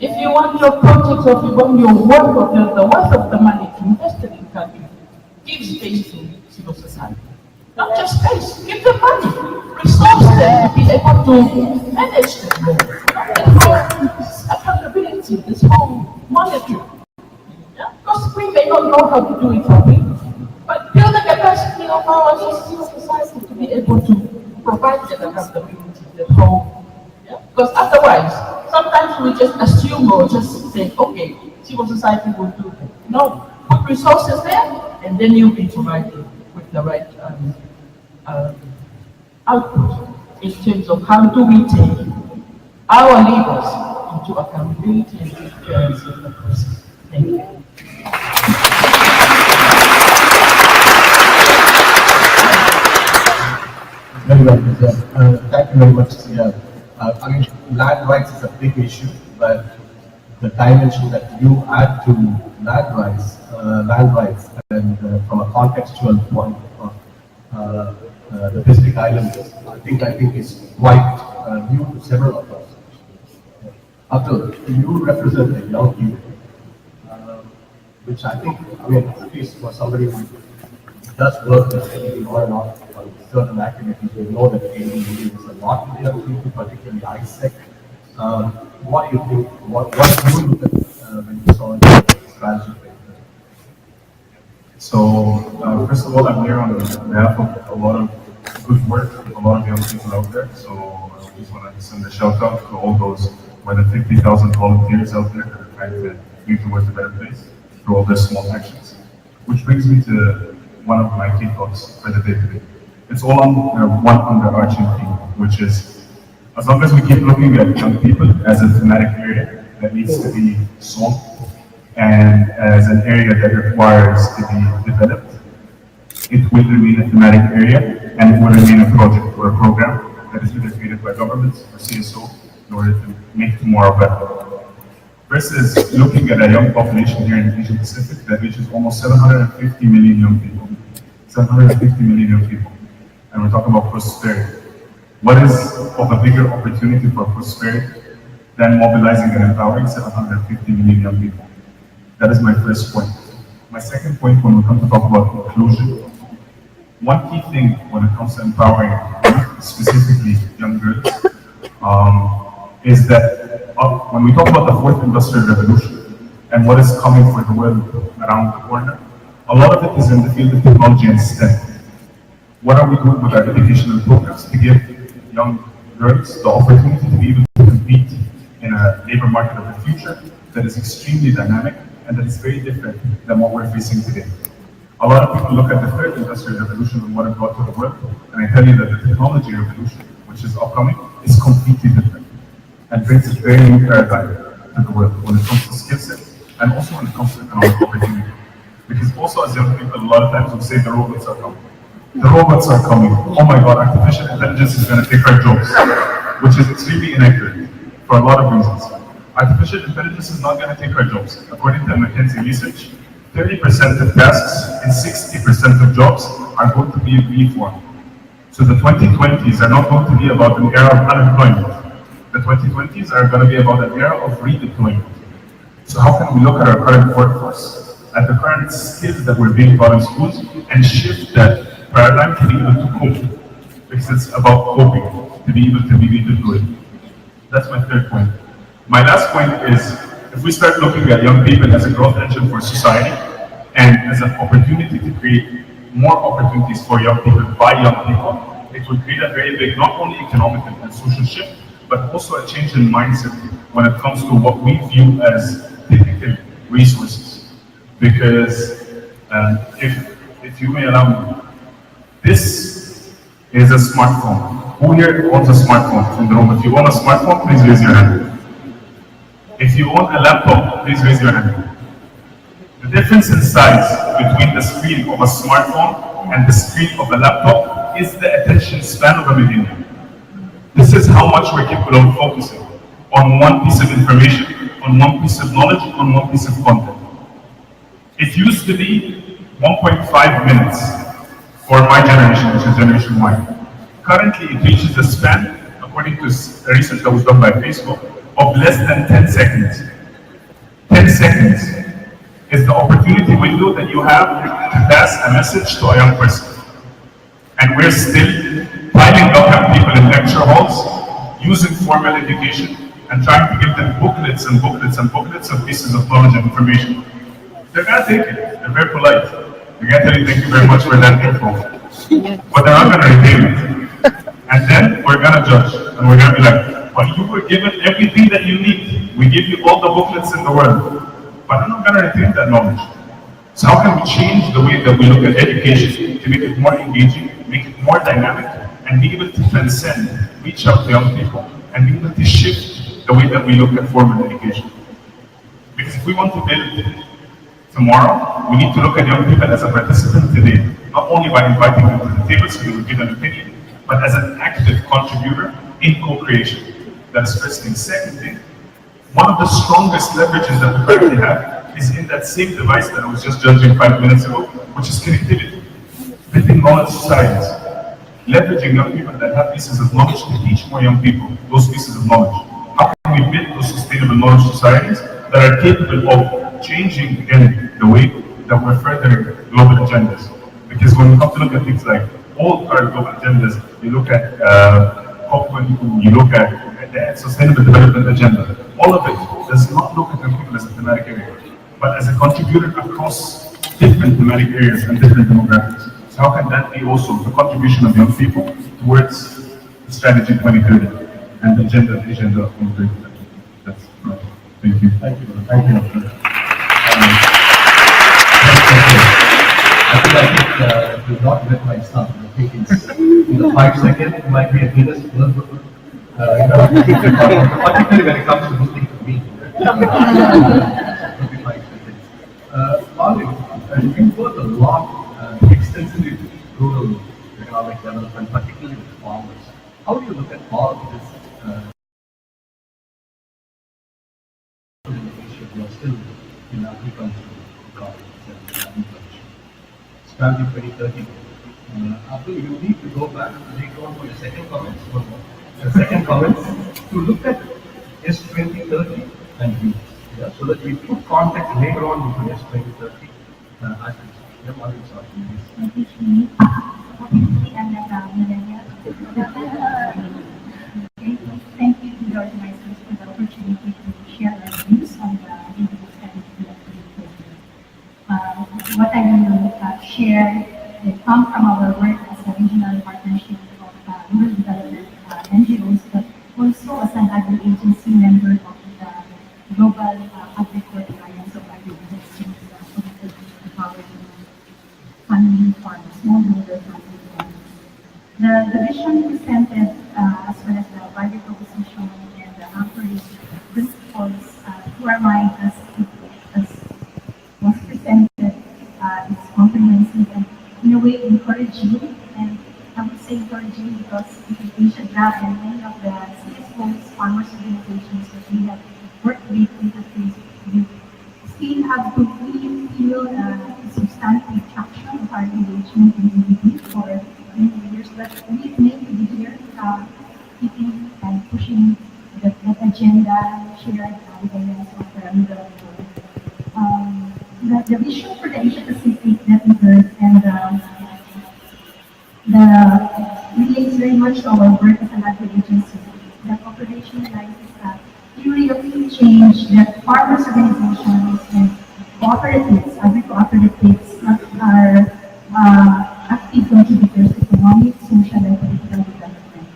If you want your projects or if you want your work or the worth of the money to invest in the country, give space to civil society. Not just space, give them money, resource them to be able to manage them more. This accountability, this whole monitoring. Yeah? Because we may not know how to do it properly, but build the capacity of our civil society to be able to provide that accountability, that whole. Yeah? Because otherwise, sometimes we just assume or just say, okay, civil society will do that. No, put resources there, and then you'll be provided with the right output in terms of how do we take our leaders into accountability and transparency of the process. Thank you. Very well, thank you very much, Sia. I mean, land rights is a big issue, but the dimension that you add to land rights, and from a contextual point of the Pacific Islanders, I think is quite new to several of us. Abdul, you represent a young youth, which I think, at least for somebody who does work with ADB on and off on certain activities, we know that ADB is a lot to the young people, particularly ISEC. What do you think? What do you look at when you saw the strategy? So, first of all, I'm here on behalf of a lot of good work with a lot of young people out there. So I just want to send a shout out to all those more than 50,000 volunteers out there that are trying to move towards a better place through all their small actions. Which brings me to one of my key thoughts for the day today. It's all on one underarching theme, which is as long as we keep looking at young people as a thematic area that needs to be solved and as an area that requires to be developed, it will remain a thematic area and it will remain a project or a program that is either created by governments or CSOs in order to make tomorrow better. Versus looking at a young population here in Asia Pacific that reaches almost 750 million young people. 750 million young people. And we're talking about prosperity. What is of a bigger opportunity for prosperity than mobilizing and empowering 750 million young people? That is my first point. My second point, when we come to talk about inclusion, one key thing when it comes to empowering youth, specifically young girls, is that when we talk about the fourth industrial revolution and what is coming for the world around the corner, a lot of it is in the field of technology and STEM. What are we doing with our educational programs to give young girls the opportunity to be able to compete in a labor market of the future that is extremely dynamic and that is very different than what we're facing today? A lot of people look at the third industrial revolution and what it brought to the world, and I tell you that the technology revolution, which is upcoming, is completely different and brings a very new paradigm to the world when it comes to skill set and also when it comes to economic opportunity. Because also as young people, a lot of times we say the robots are coming. The robots are coming. Oh my God, artificial intelligence is going to take our jobs, which is extremely inaccurate for a lot of reasons. Artificial intelligence is not going to take our jobs. According to McKinsey research, 30% of tasks and 60% of jobs are going to be reformed. So the 2020s are not going to be about an era of unemployment. The 2020s are going to be about an era of redeployment. So how can we look at our current workforce, at the current skills that we're being taught in schools, and shift that paradigm to be able to cope? Because it's about coping, to be able to be redeployed. That's my third point. My last point is, if we start looking at young people as a growth engine for society and as an opportunity to create more opportunities for young people by young people, it will create a very big, not only economic and social shift, but also a change in mindset when it comes to what we view as typical resources. Because if you may allow me, this is a smartphone. Who here owns a smartphone in the room? If you own a smartphone, please raise your hand. If you own a laptop, please raise your hand. The difference in size between the screen of a smartphone and the screen of a laptop is the attention span of a millennial. This is how much we're capable of focusing on one piece of information, on one piece of knowledge, on one piece of content. It used to be 1.5 minutes for my generation, which is Generation Y. Currently, it reaches a span, according to research that was done by Facebook, of less than 10 seconds. 10 seconds is the opportunity window that you have to pass a message to a young person. And we're still piling up young people in lecture halls, using formal education, and trying to give them booklets and booklets and booklets of pieces of knowledge and information. They're gonna take it, they're very polite. They're gonna tell you thank you very much for that info. But they're not gonna retain it. And then we're gonna judge, and we're gonna be like, but you were given everything that you need. We give you all the booklets in the world. But I'm not going to retain that knowledge. So how can we change the way that we look at education to make it more engaging, make it more dynamic, and be able to transcend, reach out to young people, and be able to shift the way that we look at formal education? Because if we want to build tomorrow, we need to look at young people as a participant today, not only by inviting them to the table so they will give an opinion, but as an active contributor in co-creation. That's the first thing. Second thing, one of the strongest leverages that we currently have is in that same device that I was just judging 5 minutes ago, which is connectivity. Building knowledge societies. Leveraging young people that have pieces of knowledge to teach more young people those pieces of knowledge. How can we build those sustainable knowledge societies that are capable of changing, again, the way that we're furthering global agendas? Because when we come to look at things like all our global agendas, you look at COP22, you look at the Sustainable Development Agenda, all of it does not look at young people as a thematic area, but as a contributor across different thematic areas and different demographics. So how can that be also the contribution of young people towards the strategy 2030 and the agenda of 2030? That's right. Thank you. Thank you. Thank you, Dr. I think not let my stuff. I think it's in the 5 seconds, it might be a Guinness World Record. Particularly when it comes to listening to me. Maybe 5 seconds. Olive, you've worked a lot extensively with rural economic development, particularly with farmers. How do you look at all of this innovation? You are still in agriculture, economics, and agriculture. Strategy 2030. Abdul, you need to go back later on for your second comments. The second comments to look at S2030 and you. Yeah, so that we put context later on into S2030. Thank you to the organizers for the opportunity to share our views on the ADB strategy. What I will share will come from our work as a regional partnership of rural development NGOs, but also as an agri-agency member of the Global Agricultural Alliance of Agribusiness empowering family farmers, smallholder family farmers. The vision presented as well as the value proposition and the operating principles to our mind as was presented is comprehensive and in a way encouraging, and I would say encouraging because Asia Grab and many of the CSOs, farmers organizations that we have worked with interface with still have to feel substantive traction of our engagement in ADB for many years, but we've made it here, keeping and pushing that agenda shared with the rest of the middle world. The vision for the Asia Pacific Network and relates very much to our work as an agri-agency that operationalizes theory of change that farmers organizations and cooperatives, agri-cooperatives are active contributors to economic, social, and political development.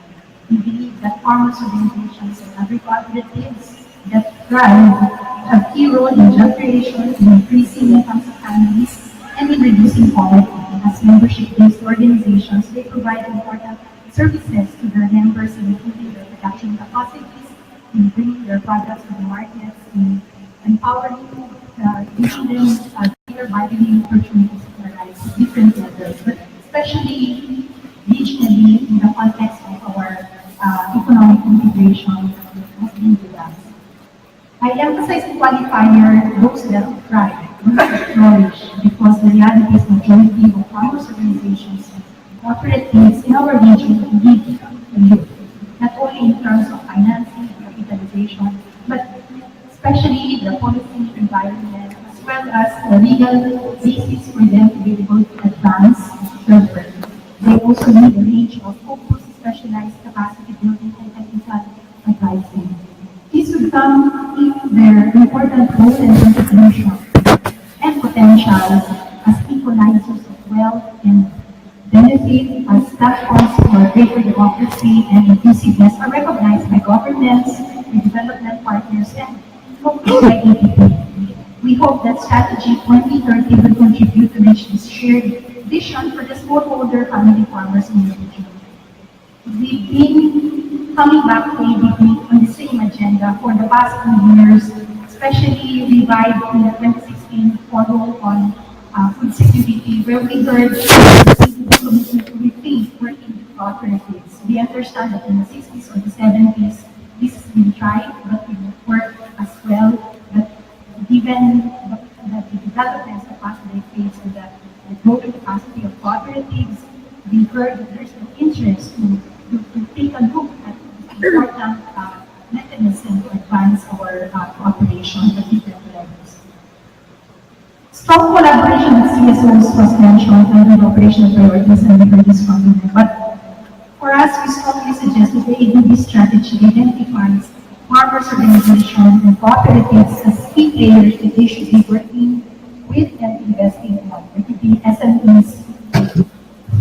We believe that farmers organizations and agri-cooperatives that thrive have key role in job creation, in increasing incomes of families, and in reducing poverty. As membership-based organizations, they provide important services to their members in improving their production capacities, in bringing their products to the markets, in empowering, giving them clear bargaining opportunities to arise at different levels, but especially regionally in the context of our economic integration that has been with us. I emphasize the qualifier, those that thrive, those that flourish, because the reality is majority of farmers organizations and cooperatives in our region need youth, not only in terms of financing, capitalization, but especially the policy environment, as well as the legal basis for them to be able to advance their work. They also need a range of focused, specialized capacity building and technical advising. This would come if their important role and contribution and potentials as equalizers of wealth and benefit as platforms for greater democracy and inclusiveness are recognized by governments, by development partners, and hopefully by ADB. We hope that Strategy 2030 will contribute to reach this shared vision for the smallholder family farmers in the region. We've been coming back to ADB on the same agenda for the past 2 years, especially revived in the 2016 forum on food security, where we heard the commitment to rethink working with cooperatives. We understand that in the 60s or the 70s, this has been tried, but it will work as well. But given the developments the past decades and the growth capacity of cooperatives, we heard that there's an interest to take a look at important mechanism to advance our cooperation at different levels. Strong collaboration with CSOs was mentioned under the operational priorities and we heard this from them. But for us, we strongly suggest that the ADB strategy identifies farmers organizations and cooperatives as key players that they should be working with and investing on. It could be SMEs,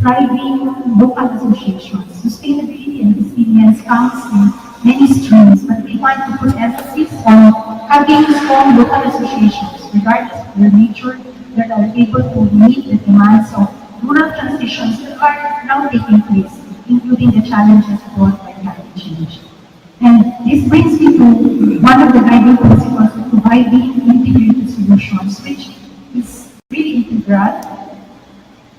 thriving local associations. Sustainability and resilience comes in many streams, but we want to put emphasis on having strong local associations, regardless of their nature, that are able to meet the demands of rural transitions that are now taking place, including the challenges brought by climate change. And this brings me to one of the guiding principles of providing integrated solutions, which is really integral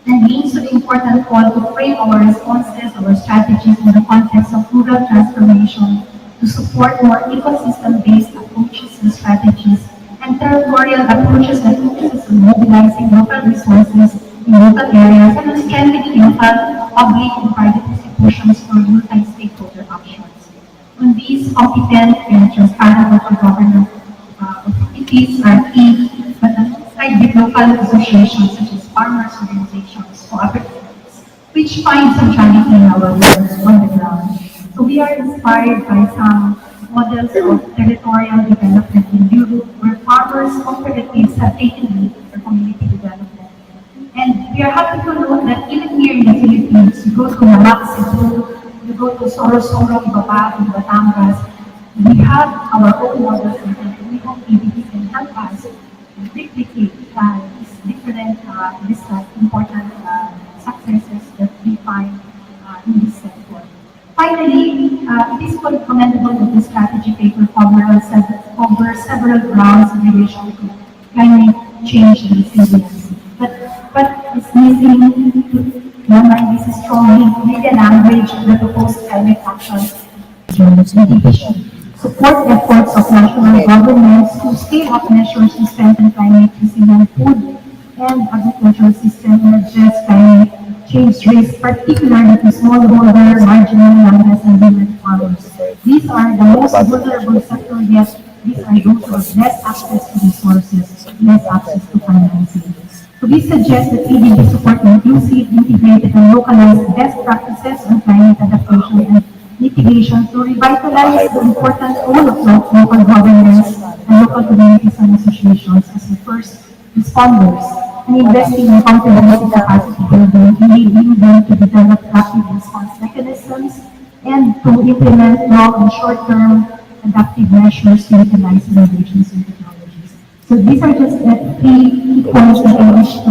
and links to the important call to frame our responses, our strategies in the context of rural transformation to support more ecosystem-based approaches and strategies and territorial approaches that focuses on mobilizing local resources in local areas and on strengthening local public and private institutions for multi-stakeholder actions. On these, competent and transparent local government authorities are key, but alongside with local associations such as farmers' organizations, cooperatives, which find centrality in our work on the ground. So we are inspired by some models of territorial development in Europe where farmers' cooperatives have taken lead for community development. And we are happy to note that even here in the Philippines, you go to Namak, Cebu, you go to Sorosoro, Ibaba, in Batangas, we have our own models and we hope ADB can help us replicate these different, important successes that we find in this sector. Finally, it is commendable that the strategy paper covers several grounds in relation to climate change and resilience. But it's missing to remind this strong link with the language that opposes climate action mitigation. Support efforts of national governments to scale up measures to strengthen climate resilient food and agricultural system and address climate change risks, particularly to smallholder, marginal landless, and women farmers. These are the most vulnerable sector, yet these are those who have less access to resources, less access to financing. So we suggest that ADB support inclusive, integrated, and localized best practices on climate adaptation and mitigation to revitalize the important role of local governments and local communities and associations as the first responders, and investing in accountability capacity building, enabling them to develop rapid response mechanisms and to implement long and short-term adaptive measures to utilize innovations and technologies. So these are just the 3 key points that I wish to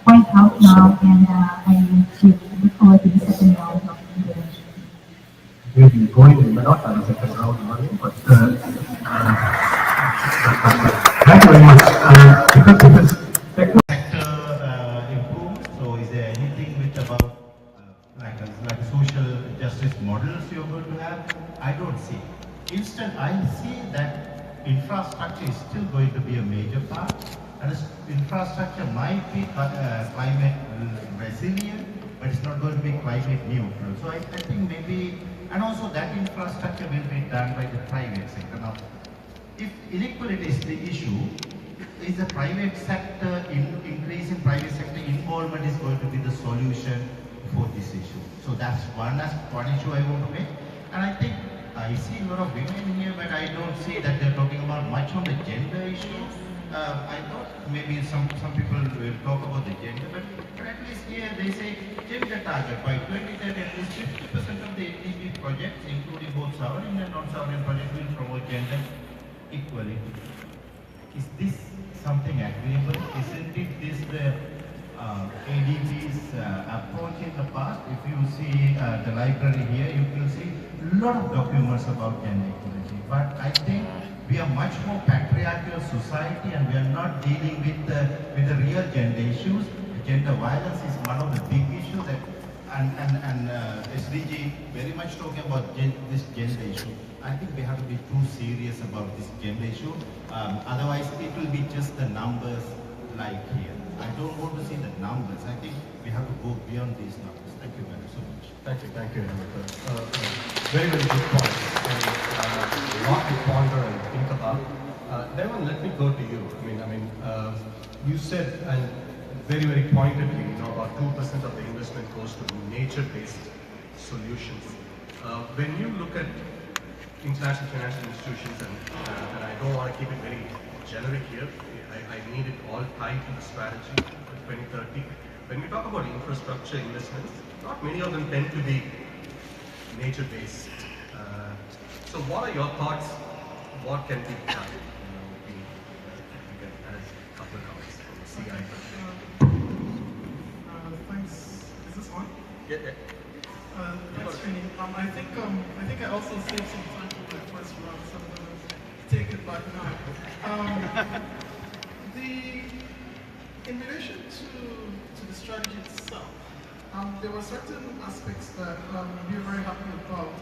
point out now, and I look forward to the second round of intervention. We'll be going in not on the second round running, but thank you very much. Because sector improve. So is there anything which about like a social justice models you're going to have? I don't see. Instead, I see that infrastructure is still going to be a major part, and infrastructure might be climate resilient, but it's not going to be climate neutral. So I think maybe, and also that infrastructure will be done by the private sector. Now, if inequality is the issue, is the private sector, increase in private sector involvement is going to be the solution for this issue. So that's one issue I want to make. And I think I see a lot of women here, but I don't see that they're talking about much on the gender issue. I thought maybe some people will talk about the gender, but at least here they say gender target by 2030 at least 50% of the ADB projects, including both sovereign and non-sovereign projects, will promote gender equality. Is this something agreeable? Isn't it this the ADB's approach in the past? If you see the library here, you will see a lot of documents about gender equality. But I think we are much more patriarchal society, and we are not dealing with the real gender issues. Gender violence is one of the big issues that, and SDG very much talking about this gender issue. I think we have to be too serious about this gender issue. Otherwise, it will be just the numbers like here. I don't want to see the numbers. I think we have to go beyond these numbers. Thank you very so much. Thank you, very, very good point. And a lot to ponder and think about. Devon, let me go to you. You said, and very, very pointedly, about 2% of the investment goes to nature-based solutions. When you look at international financial institutions, and I don't want to keep it very generic here, I need it all tied to the strategy for 2030. when we talk about infrastructure investments, not many of them tend to be nature-based. So what are your thoughts? What can be done? We can add a couple of comments from the CI perspective. Thanks. Is this on? Yeah. Thanks, Srini. I think I also saved some time for my first round, so I'm going to take it back now. In relation to the strategy itself, there were certain aspects that we were very happy about.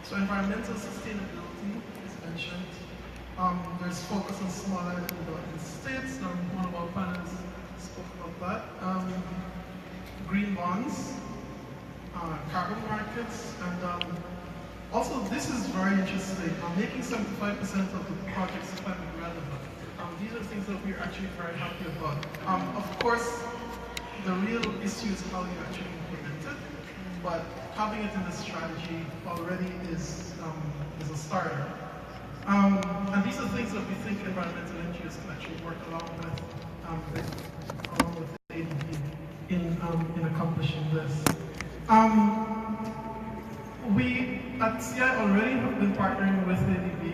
So environmental sustainability is mentioned. There's focus on smaller developing states. One of our panelists spoke about that. Green bonds, carbon markets, and also this is very interesting. Making 75% of the projects climate relevant. These are things that we're actually very happy about. Of course, the real issue is how you actually implement it, but having it in the strategy already is a starter. And these are things that we think environmental NGOs can actually work along with ADB in accomplishing this. We at CI already have been partnering with ADB.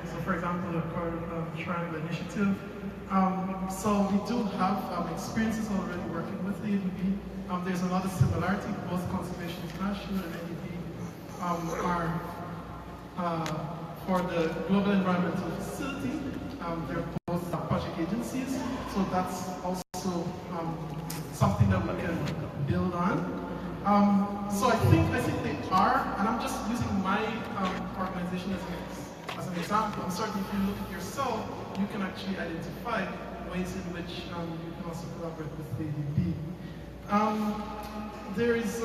So for example, the Triangle Initiative. So we do have experiences already working with the ADB. There's another similarity, both Conservation International and ADB are for the Global Environmental Facility. They're both project agencies, so that's also something that we can build on. So I think they are, and I'm just using my organization as an example. I'm certain if you look at yourself, you can actually identify ways in which you can also collaborate with the ADB. There is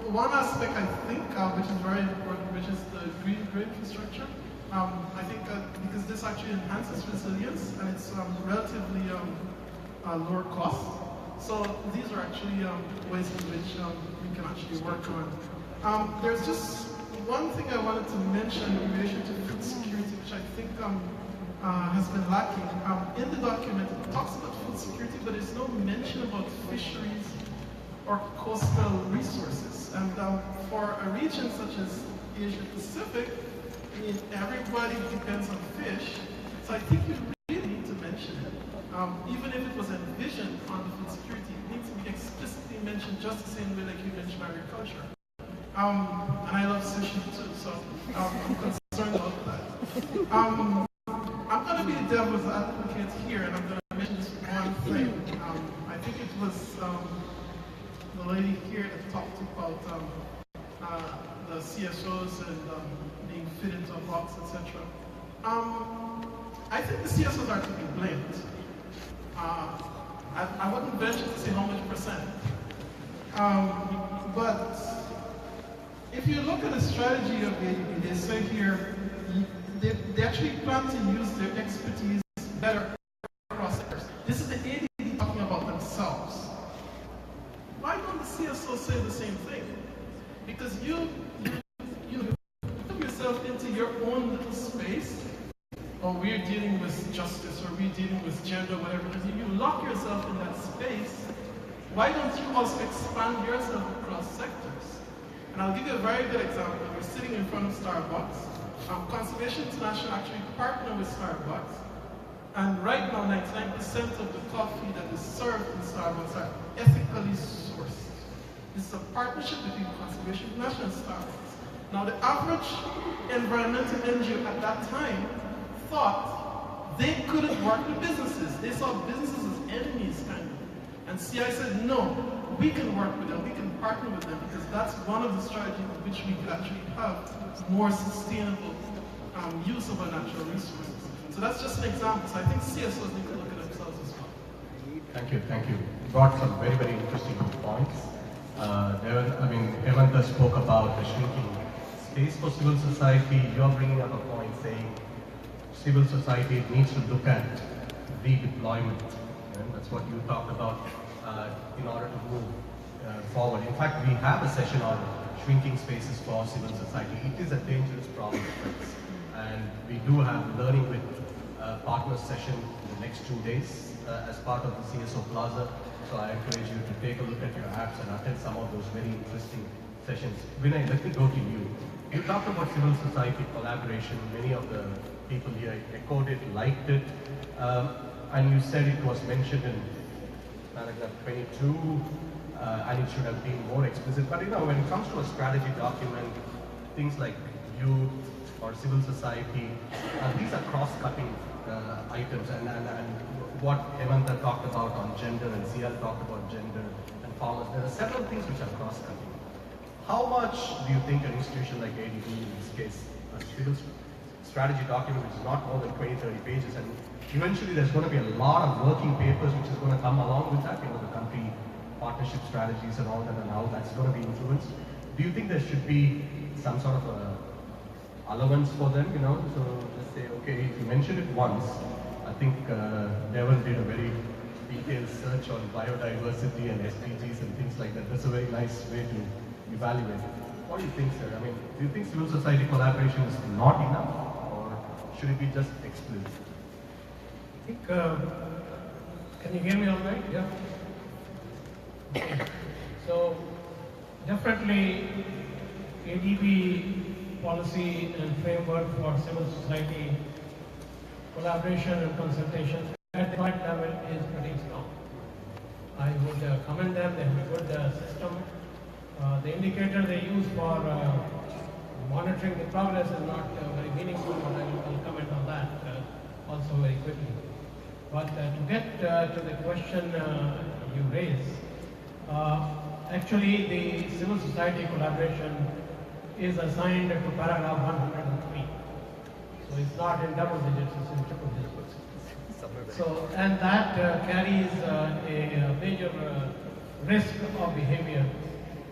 one aspect I think which is very important, which is the green grid infrastructure. I think because this actually enhances resilience and it's relatively lower cost. So these are actually ways in which we can actually work on. There's just one thing I wanted to mention in relation to food security, which I think has been lacking. In the document, it talks about food security, but there's no mention about fisheries or coastal resources. And for a region such as Asia Pacific, I mean, everybody depends on fish. So I think you really need to mention it. Even if it was envisioned on the food security, it needs to be explicitly mentioned just the same way like you mentioned agriculture. And I love sushi too, so I'm concerned about that. I'm going to be the devil's advocate here, and I'm going to mention just one thing. I think it was the lady here that talked about the CSOs and being fit into a box, etc. I think the CSOs are to be blamed. I wouldn't venture to say how much percent. But if you look at the strategy of ADB, they say here, they actually plan to use their expertise better across sectors. This is the ADB talking about themselves. Why don't the CSOs say the same thing? Because you put yourself into your own little space, or we're dealing with justice, or we're dealing with gender, whatever it is, you lock yourself in that space. Why don't you also expand yourself across sectors? And I'll give you a very good example. We're sitting in front of Starbucks. Conservation International actually partnered with Starbucks. And right now, 99% of the coffee that is served in Starbucks are ethically sourced. This is a partnership between Conservation International and Starbucks. Now, the average environmental NGO at that time thought they couldn't work with businesses. They saw businesses as enemies, kind of. And CI said, no, we can work with them, we can partner with them, because that's one of the strategies in which we could actually have more sustainable use of our natural resources. So that's just an example. So I think CSOs need to look at themselves as well. Thank you, thank you. You brought some very, very interesting points. Hemanta spoke about the shrinking space for civil society. You're bringing up a point saying civil society needs to look at redeployment. And that's what you talked about in order to move forward. In fact, we have a session on shrinking spaces for civil society. It is a dangerous problem, friends. And we do have learning with partner session in the next 2 days as part of the CSO Plaza. So I encourage you to take a look at your apps and attend some of those very interesting sessions. Vinay, let me go to you. You talked about civil society collaboration. Many of the people here echoed it, liked it, and you said it was mentioned in paragraph 22, and it should have been more explicit. But when it comes to a strategy document, things like youth or civil society, these are cross-cutting items, and what Hemanta talked about on gender and CL talked about gender and farmers, there are several things which are cross-cutting. How much do you think an institution like ADB, in this case, a civil strategy document which is not more than 20-30 pages, and eventually there's going to be a lot of working papers which is going to come along with that, the country partnership strategies and all that, and how that's going to be influenced. Do you think there should be some sort of a allowance for them, so just say, okay, if you mention it once, I think Devon did a very detailed search on biodiversity and SDGs and things like that. That's a very nice way to evaluate it. What do you think, sir? Do you think civil society collaboration is not enough, or should it be just explicit? I think, can you hear me all right? Yeah. Okay. So, definitely, ADB policy and framework for civil society collaboration and consultation at the right level is pretty strong. I would commend them. They have a good system. The indicator they use for monitoring the progress is not very meaningful, but I will comment on that also very quickly. But to get to the question you raised, actually the civil society collaboration is assigned to paragraph 103. So it's not in double digits, it's in triple digits. So, and that carries a major risk of behavior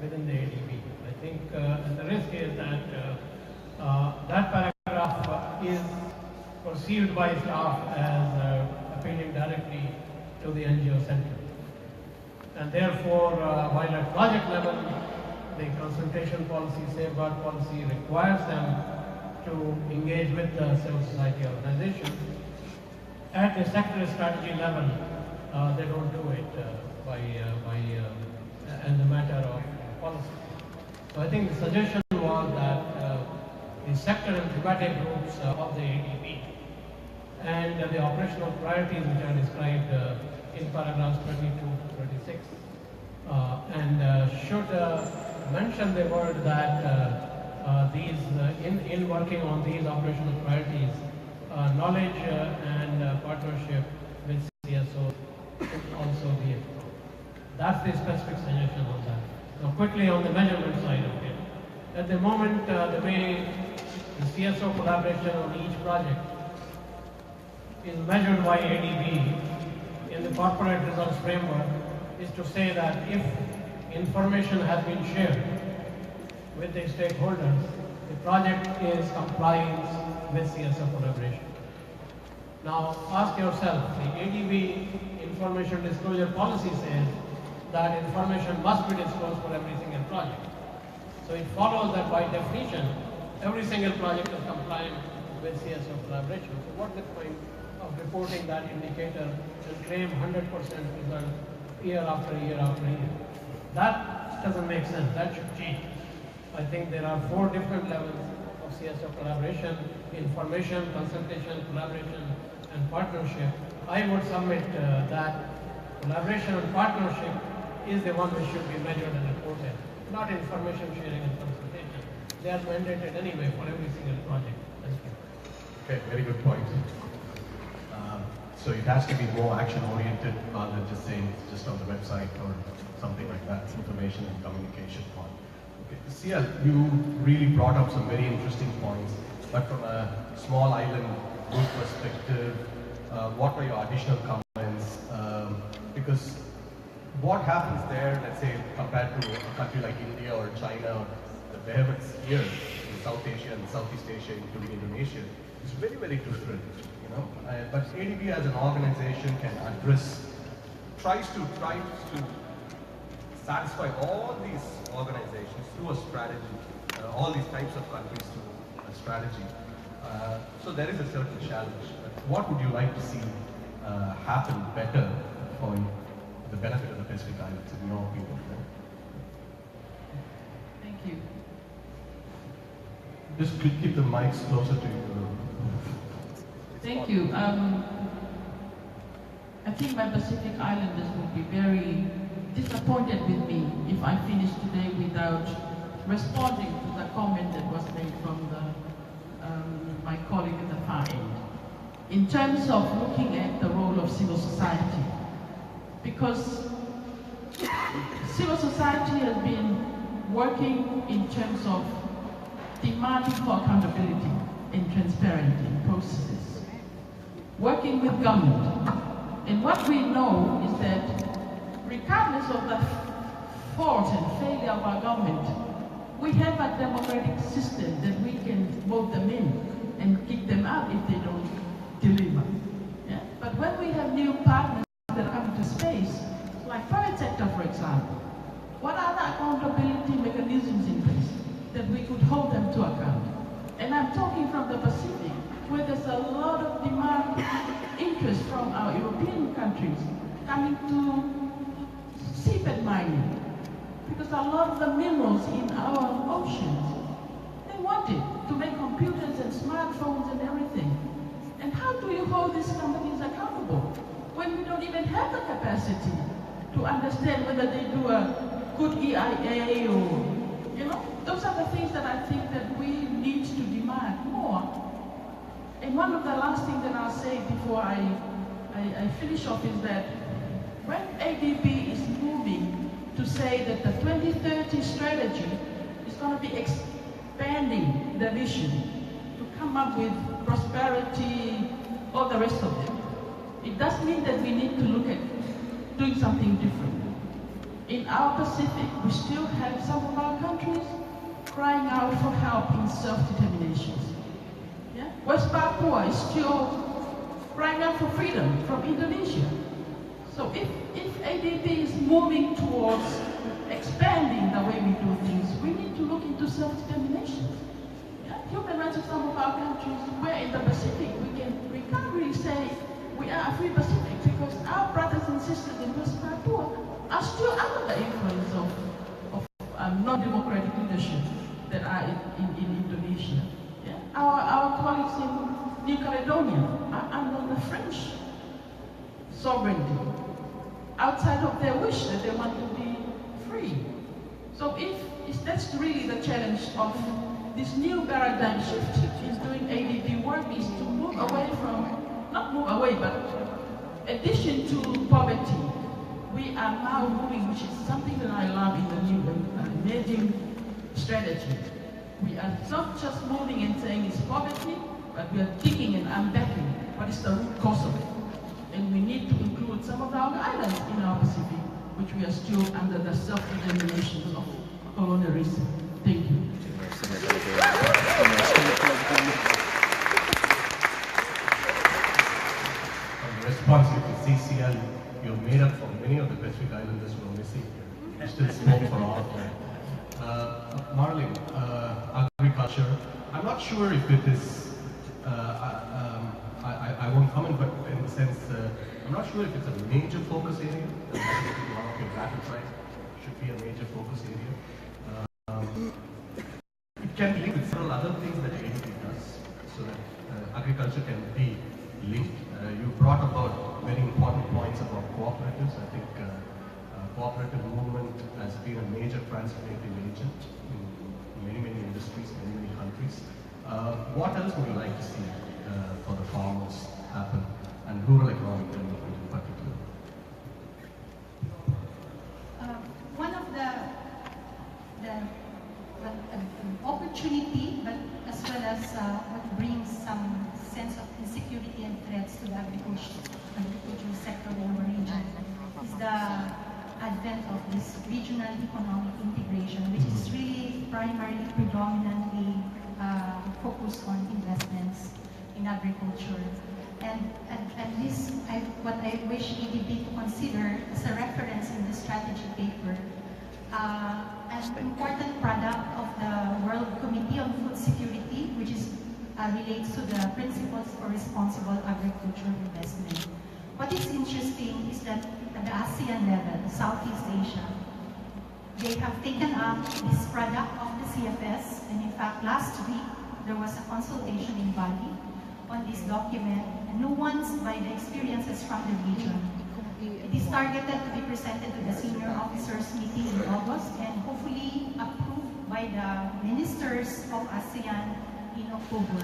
within the ADB. I think the risk is that that paragraph is perceived by staff as appealing directly to the NGO center. And therefore, while at project level, the consultation policy, safeguard policy requires them to engage with the civil society organization, at the sector strategy level, they don't do it as a matter of policy. So I think the suggestion was that the sector and thematic groups of the ADB and the operational priorities which are described in paragraphs 22 to 36 and should mention the word that these in working on these operational priorities, knowledge and partnership with CSOs should also be explored. That's the specific suggestion on that. Now quickly on the measurement side of it. At the moment, the way the CSO collaboration on each project is measured by ADB in the corporate results framework is to say that if information has been shared with the stakeholders, the project is compliant with CSO collaboration. Now ask yourself, the ADB information disclosure policy says that information must be disclosed for every single project. So it follows that by definition, every single project is compliant with CSO collaboration. So what's the point of reporting that indicator and claim 100% result year after year after year? That doesn't make sense. That should change. I think there are 4 different levels of CSO collaboration: information, consultation, collaboration, and partnership. I would submit that collaboration and partnership is the one which should be measured and reported, not information sharing and consultation. They are mandated anyway for every single project. Thank you. Okay, very good point. So it has to be more action-oriented rather than just saying it's just on the website or something like that, information and communication part. Okay. CL, you really brought up some very interesting points, but from a small island group perspective, what are your additional comments? Because what happens there, let's say, compared to a country like India or China, the behemoths here in South Asia and Southeast Asia, including Indonesia, is very, very different. But ADB as an organization can tries to satisfy all these organizations through a strategy, all these types of countries through a strategy. So there is a certain challenge. But what would you like to see happen better for the benefit of the Pacific Islands, in your opinion? Thank you. Just keep the mics closer to you. Thank you. I think my Pacific Islanders would be very disappointed with me if I finish today without responding to the comment that was made from my colleague at the far end, in terms of looking at the role of civil society. Because civil society has been working in terms of demanding for accountability and transparency in processes, working with government. And what we know is that regardless of the fault and failure of our government, we have a democratic system that we can vote them in and kick them out if they don't deliver. Yeah? But when we have new partners that come into space, like private sector, for example, what are the accountability mechanisms in place that we could hold them to account? And I'm talking from the Pacific, where there's a lot of demand, interest from our European countries coming to seabed mining. Because a lot of the minerals in our oceans, they want it to make computers and smartphones and everything. And how do you hold these companies accountable when we don't even have the capacity to understand whether they do a good EIA or, you know, those are the things that I think that we need to demand more. And one of the last things that I'll say before I finish off is that when ADB is moving to say that the 2030 strategy is going to be expanding the vision to come up with prosperity, all the rest of it, it does mean that we need to look at doing something different. In our Pacific, we still have some of our countries crying out for help in self-determination. Yeah? West Papua is still crying out for freedom from Indonesia. So if ADB is moving towards expanding the way we do things, we need to look into self-determination. Yeah? Human rights of some of our countries, where in the Pacific, we can't really say we are a free Pacific because our brothers and sisters in West Papua are still under the influence of non-democratic leadership that are in Indonesia. Yeah? Our colleagues in New Caledonia are under the French sovereignty, outside of their wish that they want to be free. So if that's really the challenge of this new paradigm shift in doing ADB work, is to move away from, not move away, but addition to poverty, we are now moving, which is something that I love in the new emerging strategy. We are not just moving and saying it's poverty, but we are digging and unpacking what is the root cause of it. And we need to include some of our islands in our Pacific, which we are still under the self-determination of colonialism. Thank you. On responsive to CCL, you've made up for many of the Pacific Islanders who are missing here. You still spoke for all of them. Marlene, agriculture. I'm not sure if it is, I won't comment, but in the sense, I'm not sure if it's a major focus area. One of your battle sites should be a major focus area. It can be linked with several other things that ADB does, so that agriculture can be linked. You brought about very important points about cooperatives. I think cooperative movement has been a major transformative agent in many industries, many countries. What else would you like to see for the farmers happen, and rural economic development in particular? One of the opportunity, but as well as what brings some sense of insecurity and threats to the agricultural sector in our region is the advent of this regional economic integration, which is really primarily, predominantly focused on investments in agriculture. And this, what I wish ADB to consider as a reference in the strategy paper, as an important product of the World Committee on Food Security, which is relates to the principles for responsible agricultural investment. What is interesting is that at the ASEAN level, Southeast Asia, they have taken up this product of the CFS, and in fact last week there was a consultation in Bali on this document, nuanced by the experiences from the region. It is targeted to be presented to the senior officers meeting in August and hopefully approved by the ministers of ASEAN in October.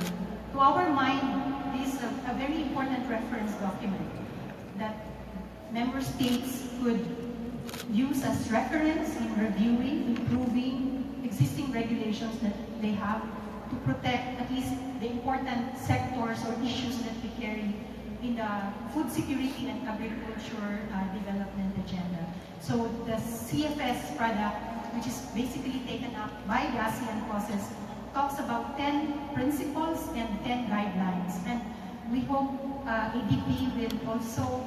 To our mind, this is a very important reference document that member states could use as reference in reviewing, improving existing regulations that they have to protect at least the important sectors or issues that we carry in the food security and agriculture development agenda. So the CFS product, which is basically taken up by the ASEAN process, talks about 10 principles and 10 guidelines. And we hope ADB will also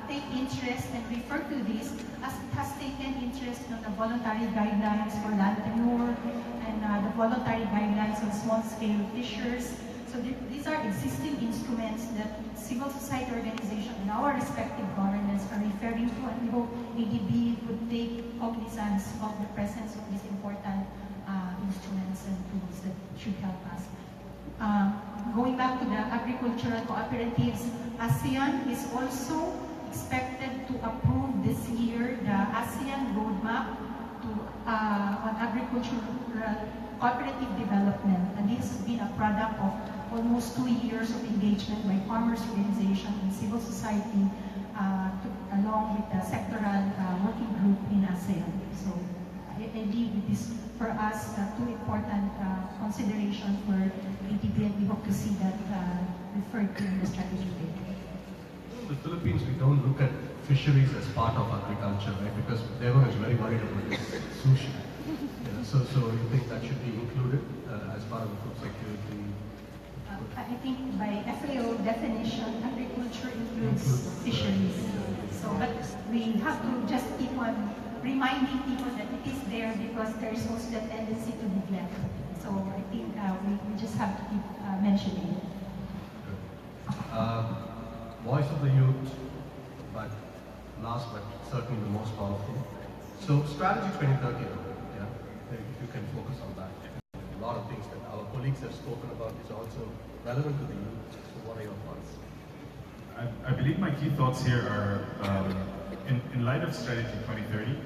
take interest and refer to this as it has taken interest in the voluntary guidelines for land tenure and the voluntary guidelines on small-scale fishers. So these are existing instruments that civil society organizations and our respective governments are referring to, and we hope ADB would take cognizance of the presence of these important instruments and tools that should help us. Going back to the agricultural cooperatives, ASEAN is also expected to approve this year the ASEAN roadmap to, on agricultural cooperative development, and this has been a product of almost 2 years of engagement by farmers' organizations and civil society along with the sectoral working group in ASEAN. So I leave with this for us two important considerations for ADB, and we hope to see that referred to in the strategy paper. In the Philippines, we don't look at fisheries as part of agriculture, right? Because everyone is very worried about this sushi. Yeah, so you think that should be included as part of the food security? I think by FAO definition, agriculture includes fisheries. So, but we have to just keep on reminding people that it is there because there is also the tendency to neglect. So I think we just have to keep mentioning it. Voice of the youth, but last but certainly the most powerful. So strategy 2030, yeah, if you can focus on that. A lot of things that our colleagues have spoken about is also relevant to the youth. So what are your thoughts? I believe my key thoughts here are, in light of strategy 2030,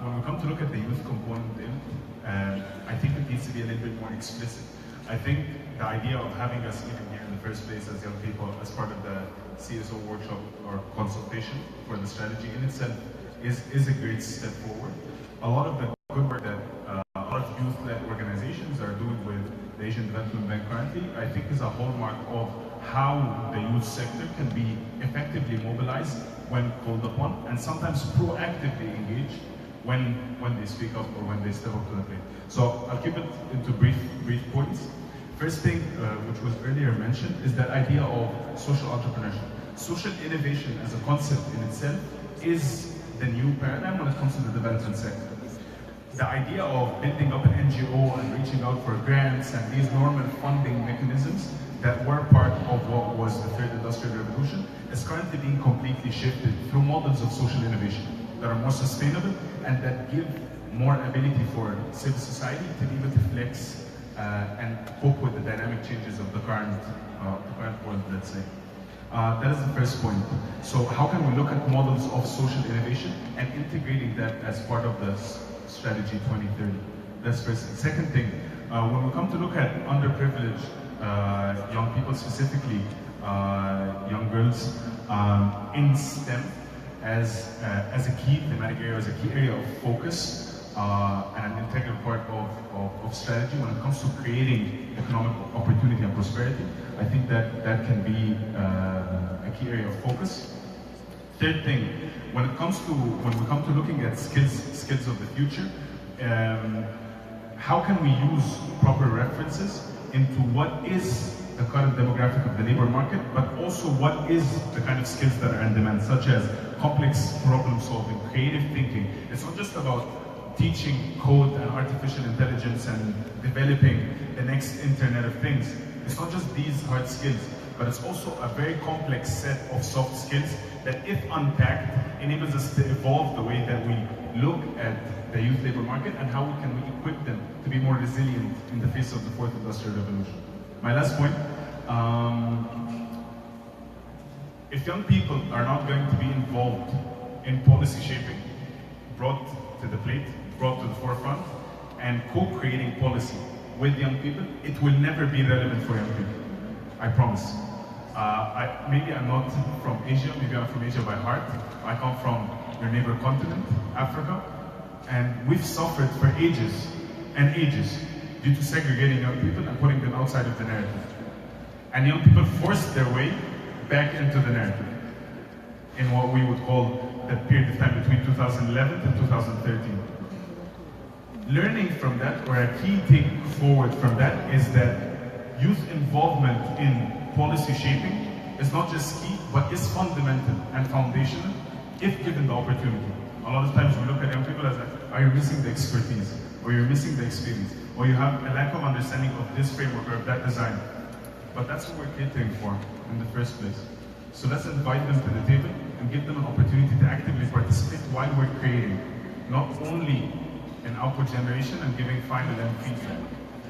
when we come to look at the youth component in it, I think it needs to be a little bit more explicit. I think the idea of having us even here in the first place as young people as part of the CSO workshop or consultation for the strategy in itself is a great step forward. A lot of the good work that a lot of youth-led organizations are doing with the Asian Development Bank currently, I think is a hallmark of how the youth sector can be effectively mobilized when called upon, and sometimes proactively engaged when they speak up or when they step up to the plate. So I'll keep it into brief points. First thing, which was earlier mentioned, is that idea of social entrepreneurship. Social innovation as a concept in itself is the new paradigm when it comes to the development sector. The idea of building up an NGO and reaching out for grants and these normal funding mechanisms that were part of what was the third industrial revolution is currently being completely shifted through models of social innovation that are more sustainable and that give more ability for civil society to be able to flex and cope with the dynamic changes of the current world, let's say. That is the first point. So how can we look at models of social innovation and integrating that as part of the strategy 2030? That's first. Second thing, when we come to look at underprivileged young people, specifically young girls, in STEM as a key thematic area, as a key area of focus, and an integral part of strategy when it comes to creating economic opportunity and prosperity. I think that can be a key area of focus. Third thing, when we come to looking at skills of the future, how can we use proper references into what is the current demographic of the labor market, but also what is the kind of skills that are in demand, such as complex problem solving, creative thinking. It's not just about teaching code and artificial intelligence and developing the next Internet of Things. It's not just these hard skills, but it's also a very complex set of soft skills that, if unpacked, enables us to evolve the way that we look at the youth labor market and how can we equip them to be more resilient in the face of the fourth industrial revolution. My last point, if young people are not going to be involved in policy shaping, brought to the plate, brought to the forefront, and co-creating policy with young people, it will never be relevant for young people. I promise. Maybe I'm not from Asia, maybe I'm from Asia by heart. I come from your neighbor continent, Africa, and we've suffered for ages and ages due to segregating young people and putting them outside of the narrative. And young people forced their way back into the narrative in what we would call the period of time between 2011 and 2013. Learning from that, or a key take forward from that, is that youth involvement in policy shaping is not just key, but is fundamental and foundational if given the opportunity. A lot of times we look at young people as, are you missing the expertise, or you're missing the experience, or you have a lack of understanding of this framework or of that design. But that's what we're catering for in the first place. So let's invite them to the table and give them an opportunity to actively participate while we're creating not only an output generation and giving final end feedback,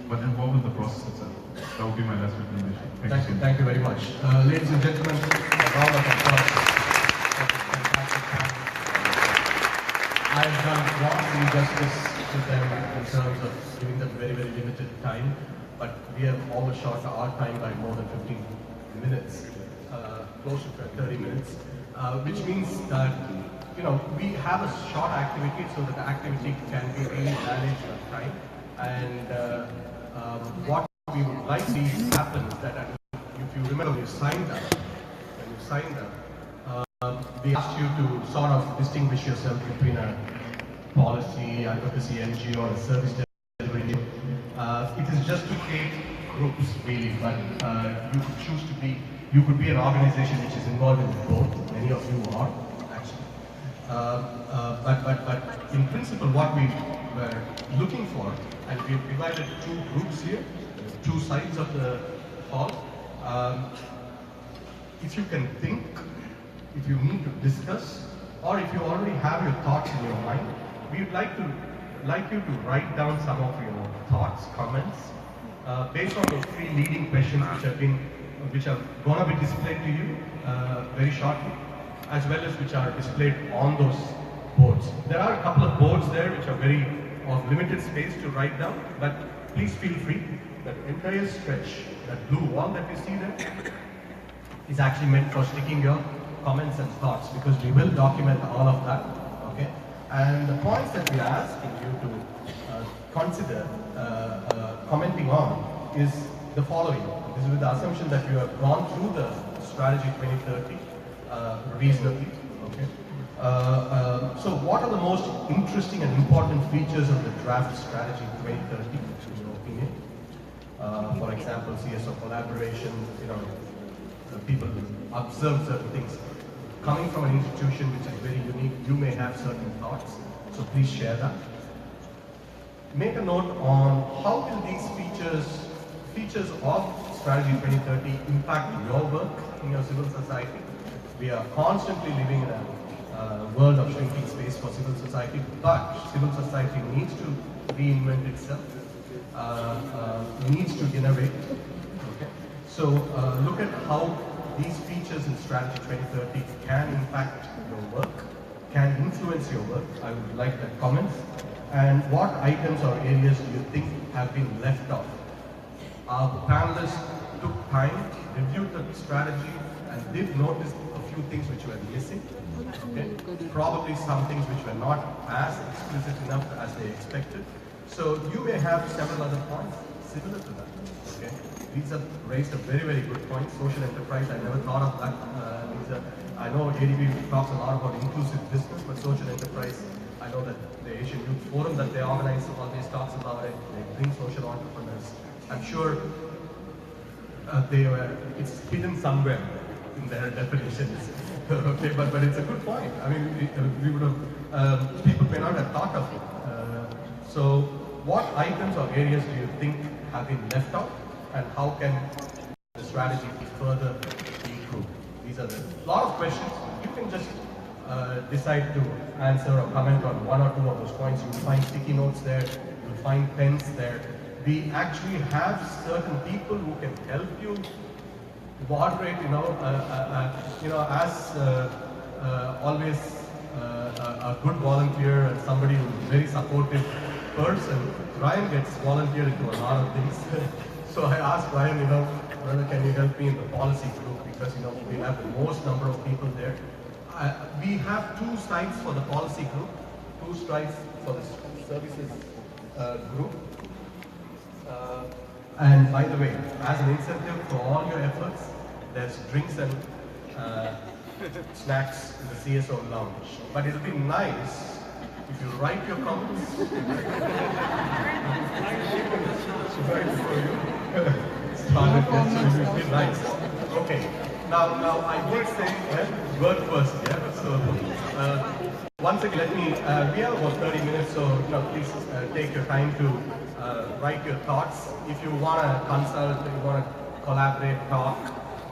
but involved in the process itself. That would be my last recommendation. Thank you very much. Ladies and gentlemen, a round of applause. I've done wrongly justice to them in terms of giving them very, very limited time, but we have overshot our time by more than 15 minutes, close to 30 minutes, which means that we have a short activity so that the activity can be really managed on time. And what we would like to see happen is that, if you remember, when you signed up, we asked you to sort of distinguish yourself between a policy, advocacy NGO, or a service delivery NGO. It is just to create groups, really, but you could choose to be, you could be an organization which is involved in both. Many of you are, actually. But in principle, what we were looking for, and we've divided two groups here, two sides of the hall. If you can think, if you need to discuss, or if you already have your thoughts in your mind, we would like you to write down some of your thoughts, comments, based on those three leading questions which are going to be displayed to you very shortly, as well as which are displayed on those boards. There are a couple of boards there which are very of limited space to write down, but please feel free. That entire stretch, that blue wall that you see there, is actually meant for sticking your comments and thoughts, because we will document all of that, okay? And the points that we are asking you to consider commenting on is the following. This is with the assumption that you have gone through the strategy 2030 reasonably, okay? So what are the most interesting and important features of the draft strategy 2030, in your opinion? For example, CSO collaboration, people observe certain things. Coming from an institution which is very unique, you may have certain thoughts, so please share that. Make a note on how will these features of Strategy 2030 impact your work in your civil society. We are constantly living in a world of shrinking space for civil society, but civil society needs to reinvent itself, needs to innovate. Okay? So look at how these features in Strategy 2030 can impact your work, can influence your work. I would like that comments. And what items or areas do you think have been left off? Our panelists took time, reviewed the strategy, and did notice a few things which were missing. Okay? Probably some things which were not as explicit enough as they expected. So you may have several other points similar to that. Okay? These have raised a very, very good point. Social enterprise, I never thought of that. I know ADB talks a lot about inclusive business, but social enterprise, I know that the Asian Youth Forum that they organize always talks about it. They bring social entrepreneurs. I'm sure it's hidden somewhere in their definitions. Okay, but it's a good point. I mean, we would have, people may not have thought of it. So what items or areas do you think have been left out, and how can the strategy be further improved? These are the lot of questions. You can just decide to answer or comment on one or two of those points. You'll find sticky notes there, you'll find pens there. We actually have certain people who can help you moderate, as always a good volunteer and somebody who's a very supportive person. Ryan gets volunteered into a lot of things. So I asked Ryan, brother, can you help me in the policy group, because we have the most number of people there. We have 2 sites for the policy group, 2 sites for the services group. And by the way, as an incentive for all your efforts, there's drinks and snacks in the CSO lounge. But it'll be nice if you write your comments. Right before you started, so it will be nice. Okay. Now I did say word first, yeah. So once again, let me. We have about 30 minutes, so please take your time to write your thoughts. If you want to consult, if you want to collaborate, talk,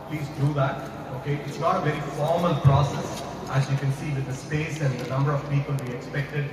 please do that. Okay, it's not a very formal process, as you can see with the space and the number of people we expected.